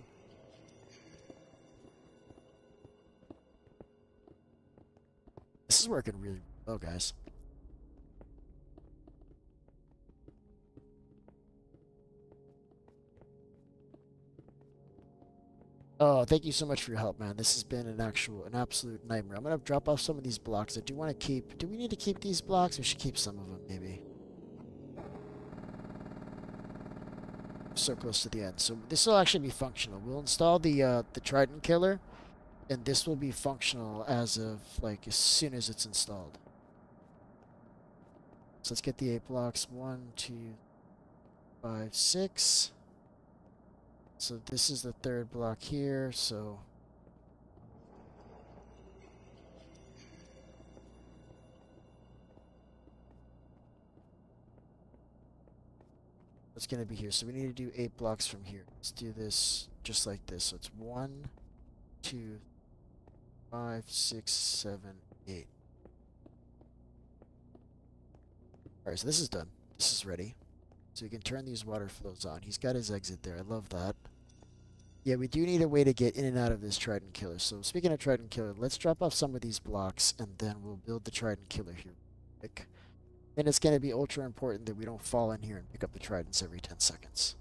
This is working really well, guys. Oh, thank you so much for your help, man. This has been an absolute nightmare. I'm gonna drop off some of these blocks. I do want to keep. Do we need to keep these blocks? We should keep some of them, maybe. So close to the end. So this will actually be functional. We'll install the Trident Killer, and this will be functional as of like as soon as it's installed. So let's get the 8 blocks. 1, 2, 5, 6. So this is the 3rd block here. So it's going to be here. So we need to do 8 blocks from here. Let's do this just like this. So it's 1, 2, 5, 6, 7, 8. Alright, so this is done. This is ready. So we can turn these water flows on. He's got his exit there. I love that. Yeah, we do need a way to get in and out of this Trident Killer. So speaking of Trident Killer, let's drop off some of these blocks, and then we'll build the Trident Killer here. And it's going to be ultra important that we don't fall in here and pick up the Tridents every 10 seconds.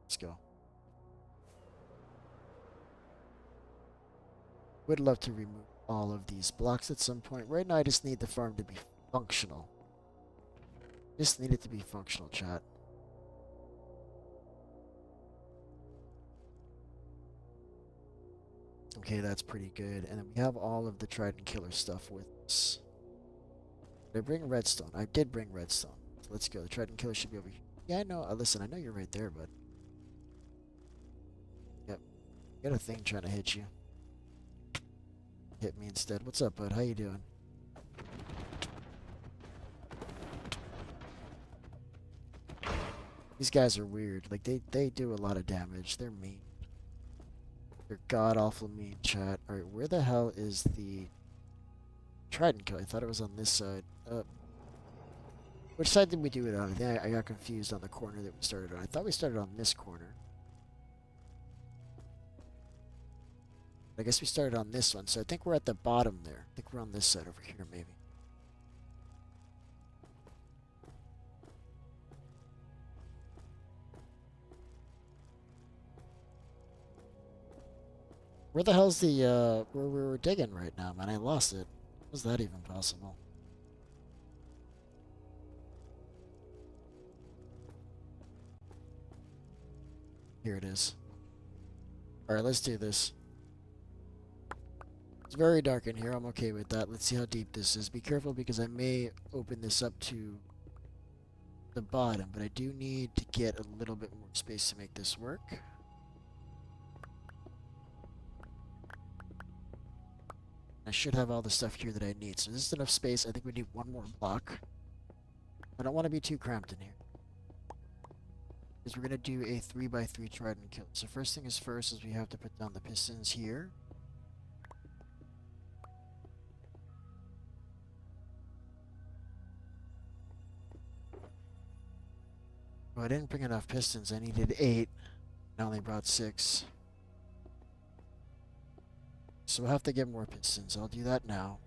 Let's go. Would love to remove all of these blocks at some point. Right now I just need the farm to be functional. Just need it to be functional, chat. Okay, that's pretty good. And then we have all of the Trident Killer stuff with us. Did I bring redstone? I did bring redstone. So let's go. The Trident Killer should be over here. Yeah, I know. Listen, I know you're right there, bud. Yep. Got a thing trying to hit you. Hit me instead. What's up, bud? How you doing? These guys are weird. Like, they do a lot of damage. They're mean. They're god-awful mean, chat. Alright, where the hell is the Trident Killer? I thought it was on this side. Which side did we do it on? I think I got confused on the corner that we started on. I thought we started on this corner. I guess we started on this one, so I think we're at the bottom there. I think we're on this side over here, maybe. Where the hell's the, where we were digging right now, man? I lost it. How was that even possible? Here it is. Alright, let's do this. It's very dark in here. I'm okay with that. Let's see how deep this is. Be careful because I may open this up to the bottom, but I do need to get a little bit more space to make this work. I should have all the stuff here that I need. So this is enough space. I think we need one more block. I don't want to be too cramped in here. Because we're going to do a 3x3 trident kill. So first thing is first is we have to put down the pistons here. Oh, I didn't bring enough pistons. I needed 8. I only brought 6. So we'll have to get more pistons. I'll do that now.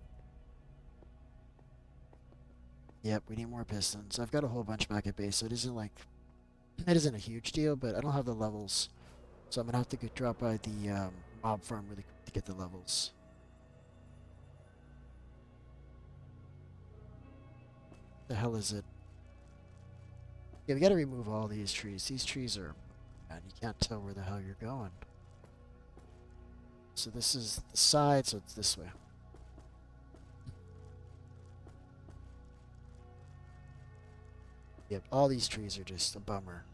Yep, we need more pistons. I've got a whole bunch back at base, so it isn't like... It isn't a huge deal, but I don't have the levels. So I'm going to have to go drop by the mob farm really quick to get the levels. The hell is it? Yeah, we gotta remove all these trees. These trees are... Man, you can't tell where the hell you're going. So this is the side, so it's this way. Yep, all these trees are just a bummer.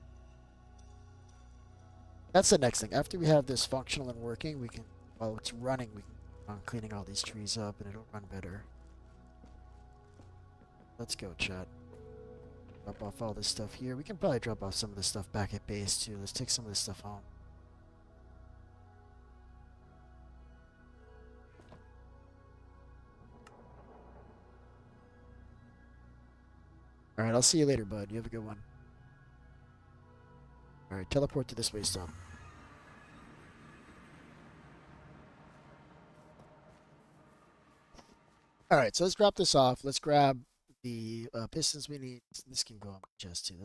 That's the next thing. After we have this functional and working, we can... While it's running, we can go on cleaning all these trees up, and it'll run better. Let's go, chat. Drop off all this stuff here. We can probably drop off some of this stuff back at base too. Let's take some of this stuff home. Alright, I'll see you later, bud. You have a good one. Alright, teleport to this way stop. Alright, so let's drop this off. Let's grab the pistons we need. This can go on my chest too.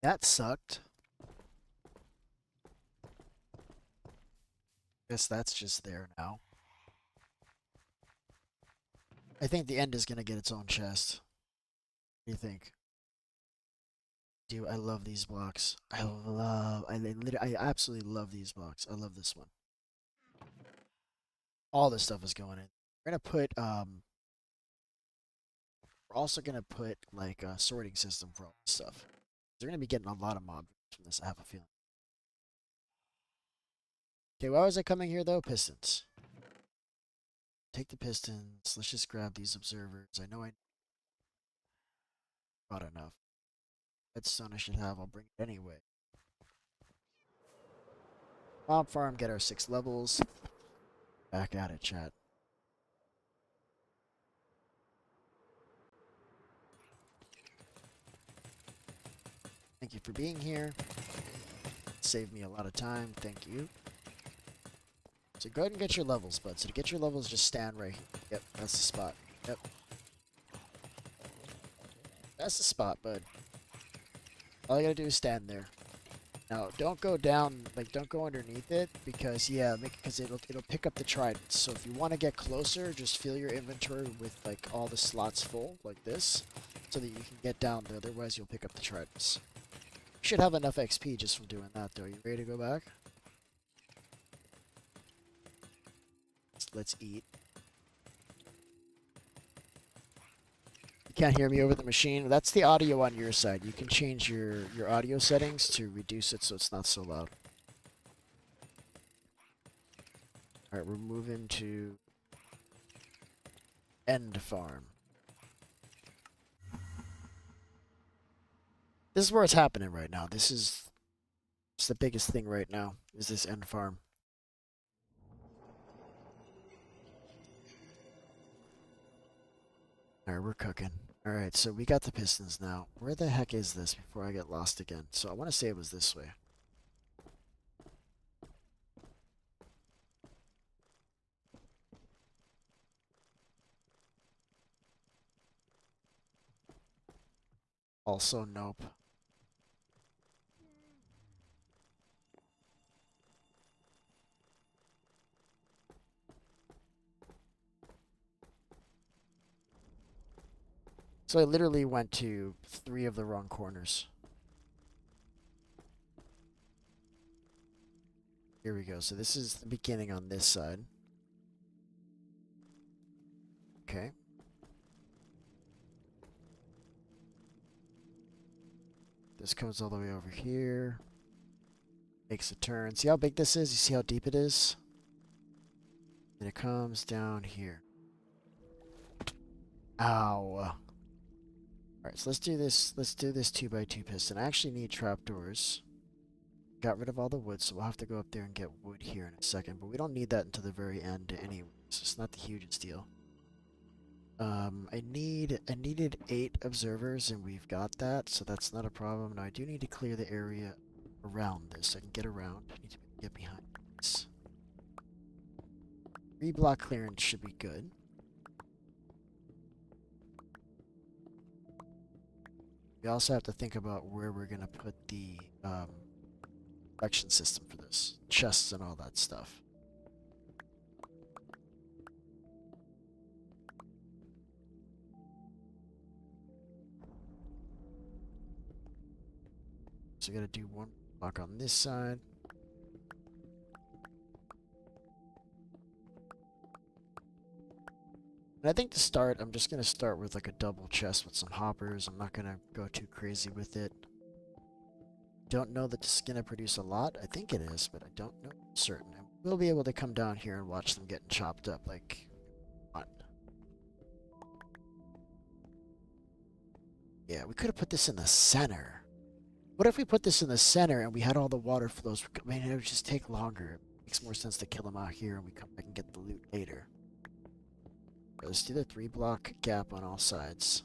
That sucked. Guess that's just there now. I think the end is gonna get its own chest. What do you think? Dude, I love these blocks. I absolutely love these blocks. I love this one. All this stuff is going in. We're gonna put we're also gonna put like a sorting system for all this stuff. They're gonna be getting a lot of mobs from this, I have a feeling. Okay, why was I coming here though? Pistons. Take the pistons. Let's just grab these observers. I know I brought enough. Redstone I should have. I'll bring it anyway. Mob farm, get our 6 levels. Back at it, chat. Thank you for being here. Saved me a lot of time. Thank you. So go ahead and get your levels, bud. So to get your levels, just stand right here. Yep, that's the spot. Yep. That's the spot, bud. All I gotta do is stand there. Now, don't go down, like, don't go underneath it, because, yeah, because it'll pick up the tridents. So if you want to get closer, just fill your inventory with, like, all the slots full, like this, so that you can get down there. Otherwise, you'll pick up the tridents. You should have enough XP just from doing that, though. You ready to go back? Let's eat. You can't hear me over the machine. That's the audio on your side. You can change your audio settings to reduce it so it's not so loud. Alright, we're moving to end farm. This is where it's happening right now. This is the biggest thing right now, is this end farm. Alright, we're cooking. Alright, so we got the pistons now. Where the heck is this before I get lost again? So I want to say it was this way. Also, nope. So I literally went to 3 of the wrong corners. Here we go. So this is the beginning on this side. Okay. This comes all the way over here. Makes a turn. See how big this is? You see how deep it is? And it comes down here. Ow. Alright, so let's do this. Let's do this 2x2 piston. I actually need trapdoors. Got rid of all the wood, so we'll have to go up there and get wood here in a second. But we don't need that until the very end anyway, so it's not the hugest deal. I needed 8 observers, and we've got that, so that's not a problem. Now I do need to clear the area around this. I can get around. I need to get behind this. 3 block clearance should be good. We also have to think about where we're gonna put the collection system for this, chests and all that stuff. So we gotta do 1 block on this side. And I think to start, I'm just gonna start with like a double chest with some hoppers. I'm not gonna go too crazy with it. Don't know that this is gonna produce a lot. I think it is, but I don't know for certain. We'll be able to come down here and watch them getting chopped up like fun. Yeah, we could have put this in the center. What if we put this in the center and we had all the water flows? I mean, it would just take longer. It makes more sense to kill them out here and we come back and get the loot later. Let's do the 3 block gap on all sides.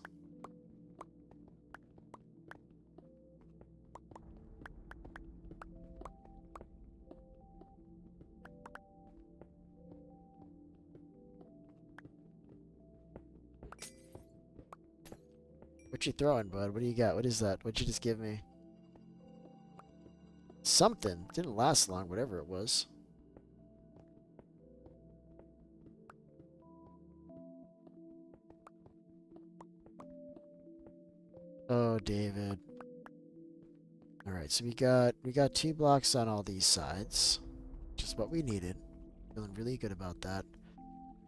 What you throwing, bud? What do you got? What is that? What'd you just give me? Something. Didn't last long, whatever it was. Oh, David. Alright, so we got 2 blocks on all these sides, which is what we needed. Feeling really good about that.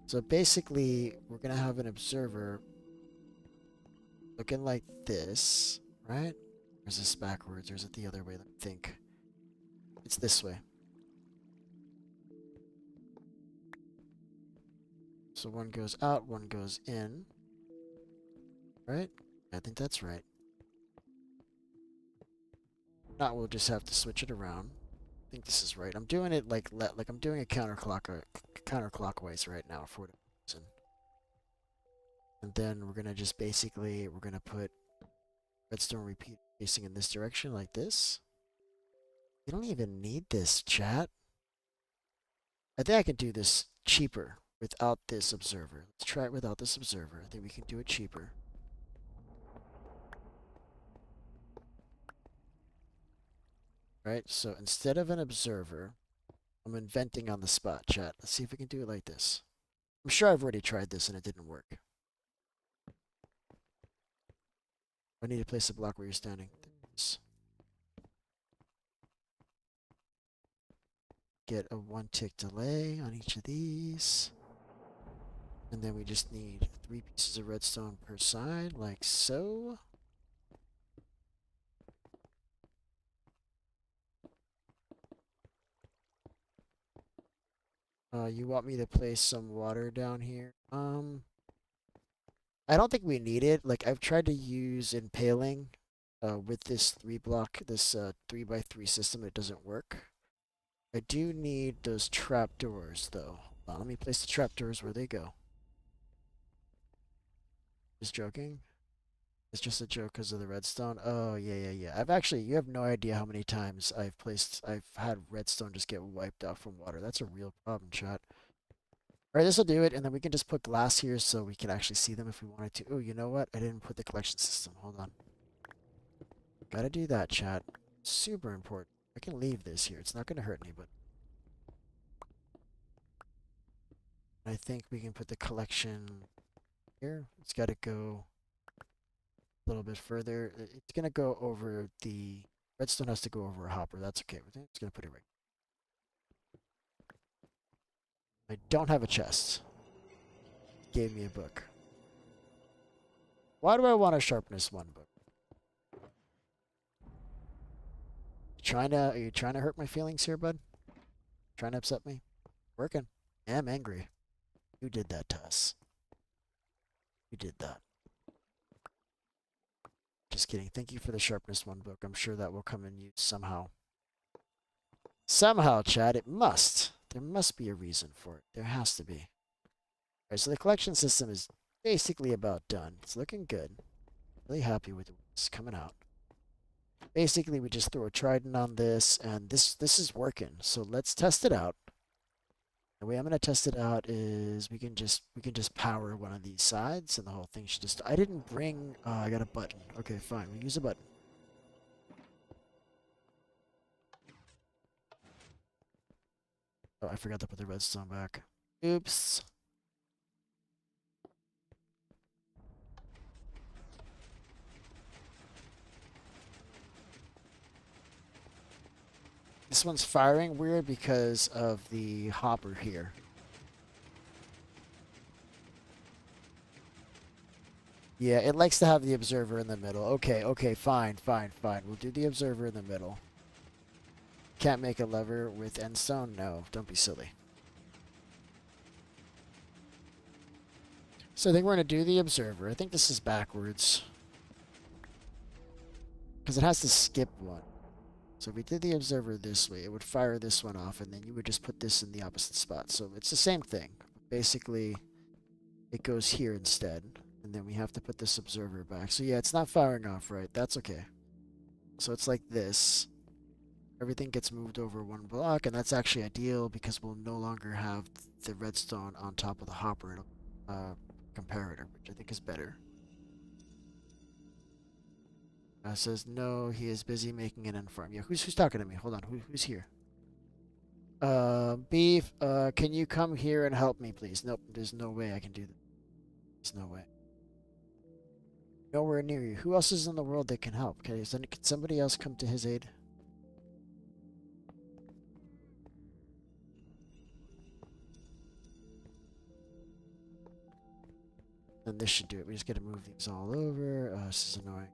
So basically, we're gonna have an observer looking like this, right? Or is this backwards, or is it the other way? Let me think. It's this way. So one goes out, one goes in. Right? I think that's right. If not, we'll just have to switch it around. I think this is right. I'm doing it like I'm doing it counterclockwise right now for whatever reason. And then we're gonna just basically put redstone repeat facing in this direction like this. You don't even need this, chat. I think I can do this cheaper without this observer. Let's try it without this observer. I think we can do it cheaper. Right, so instead of an observer, I'm inventing on the spot, chat. Let's see if we can do it like this. I'm sure I've already tried this and it didn't work. I need to place a block where you're standing. Get a 1 tick delay on each of these. And then we just need 3 pieces of redstone per side, like so. You want me to place some water down here? I don't think we need it. Like, I've tried to use impaling with this 3x3 system. It doesn't work. I do need those trapdoors, though. Let me place the trapdoors where they go. Just joking? It's just a joke because of the redstone? Oh, yeah. You have no idea how many times I've had redstone just get wiped out from water. That's a real problem, chat. Alright, this will do it, and then we can just put glass here so we can actually see them if we wanted to. Oh, you know what? I didn't put the collection system. Hold on. Gotta do that, chat. Super important. I can leave this here. It's not gonna hurt anybody. I think we can put the collection here. It's gotta go a little bit further. It's gonna go over the redstone has to go over a hopper. That's okay with it. It's gonna put it right. I don't have a chest. Gave me a book. Why do I want a sharpness 1 book? Are you trying to hurt my feelings here, bud? Trying to upset me? Working. Yeah, I'm angry. You did that to us. We did that. Just kidding. Thank you for the sharpness one book. I'm sure that will come in use somehow. Somehow, Chad, it must. There must be a reason for it. There has to be. Alright, so the collection system is basically about done. It's looking good. Really happy with what's coming out. Basically, we just throw a trident on this, and this is working. So let's test it out. The way I'm gonna test it out is we can just power one of these sides, and the whole thing should just. I didn't bring. I got a button. Okay, fine. We use a button. Oh, I forgot to put the redstone back. Oops. This one's firing weird because of the hopper here. Yeah, it likes to have the observer in the middle. Okay, okay, fine, fine, fine. We'll do the observer in the middle. Can't make a lever with endstone? No, don't be silly. So I think we're going to do the observer. I think this is backwards. Because it has to skip one. So if we did the observer this way, it would fire this one off, and then you would just put this in the opposite spot. So it's the same thing. Basically, it goes here instead. And then we have to put this observer back. So yeah, it's not firing off right. That's okay. So it's like this. Everything gets moved over one block, and that's actually ideal because we'll no longer have the redstone on top of the hopper comparator, which I think is better. Says no, he is busy making an end farm. Yeah, who's talking to me? Hold on, who's here? Beef, can you come here and help me, please? Nope, there's no way I can do that. There's no way. Nowhere near you. Who else is in the world that can help? Okay, can somebody else come to his aid? Then this should do it. We just gotta move these all over. This is annoying.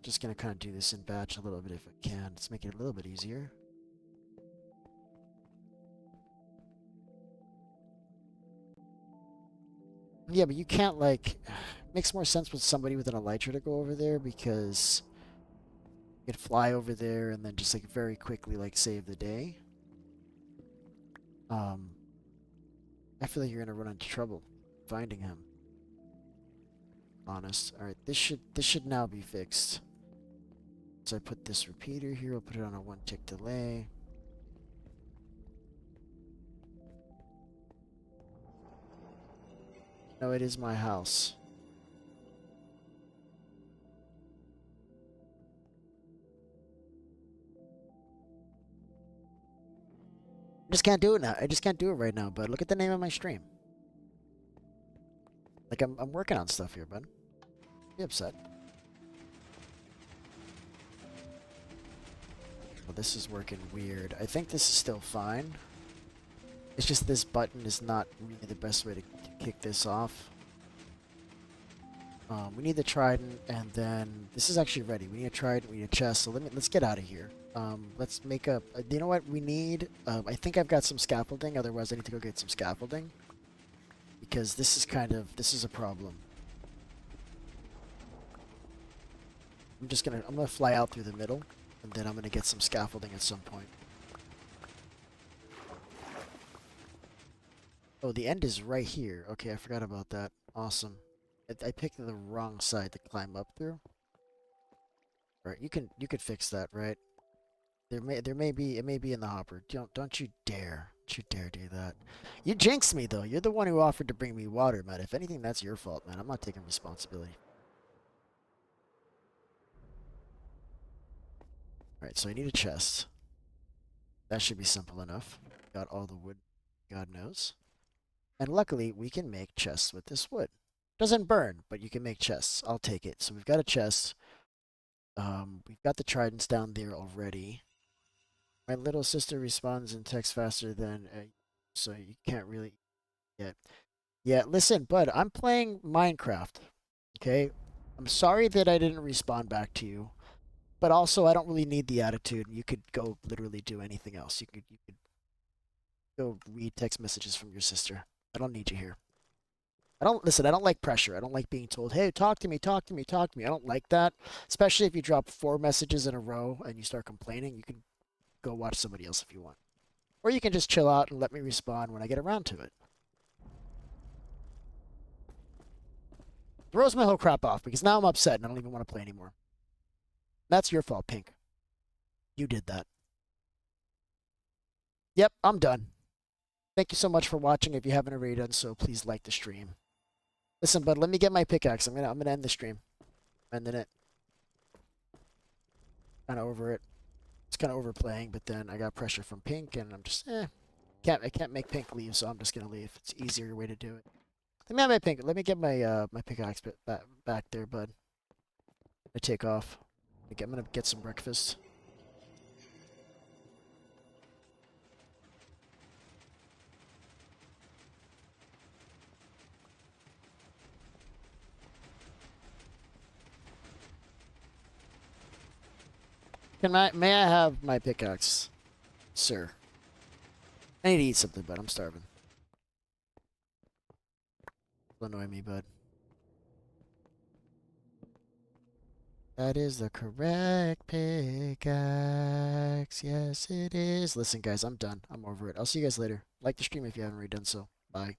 Just gonna kind of do this in batch a little bit if I can. Let's make it a little bit easier. Yeah, but you can't, like... It makes more sense with somebody with an elytra to go over there because you could fly over there and then just, like, very quickly, like, save the day. I feel like you're gonna run into trouble finding him. Honest. Alright, this should now be fixed. So I put this repeater here, I'll put it on a 1-tick delay. No, it is my house. I just can't do it now. I just can't do it right now, bud. Look at the name of my stream. Like, I'm working on stuff here, bud. Be upset. Well, this is working weird. I think this is still fine. It's just this button is not really the best way to kick this off. We need the trident, and then this is actually ready. We need a trident, we need a chest. So let's get out of here. Let's make up. You know what we need? I think I've got some scaffolding. Otherwise, I need to go get some scaffolding because this is a problem. I'm gonna fly out through the middle, and then I'm gonna get some scaffolding at some point. Oh, the end is right here. Okay, I forgot about that. Awesome. I picked the wrong side to climb up through. All right, you could fix that, right? It may be in the hopper. Don't you dare do that. You jinxed me though. You're the one who offered to bring me water, man. If anything, that's your fault, man. I'm not taking responsibility. All right, so I need a chest. That should be simple enough. Got all the wood, God knows. And luckily, we can make chests with this wood. Doesn't burn, but you can make chests. I'll take it. So we've got a chest. We've got the tridents down there already. My little sister responds in text faster than, so you can't really get. Yeah, listen, bud, I'm playing Minecraft. Okay, I'm sorry that I didn't respond back to you, but also I don't really need the attitude. You could go literally do anything else. You could go read text messages from your sister. I don't need you here. I don't listen. I don't like pressure. I don't like being told, "Hey, talk to me, talk to me, talk to me." I don't like that, especially if you drop 4 messages in a row and you start complaining. You can go watch somebody else if you want, or you can just chill out and let me respond when I get around to it. Throws my whole crap off because now I'm upset and I don't even want to play anymore. That's your fault, Pink. You did that. Yep, I'm done. Thank you so much for watching. If you haven't already done so, please like the stream. Listen, bud, let me get my pickaxe. I'm gonna end the stream. Ending it. Kind of over it. It's kind of overplaying, but then I got pressure from Pink, and I'm just I can't make Pink leave, so I'm just gonna leave. It's an easier way to do it. Let me have my Pink. Let me get my my pickaxe back there, bud. I take off. I'm gonna get some breakfast. May I have my pickaxe, sir? I need to eat something, but I'm starving. Don't annoy me, bud. That is the correct pickaxe. Yes, it is. Listen, guys, I'm done. I'm over it. I'll see you guys later. Like the stream if you haven't already done so. Bye.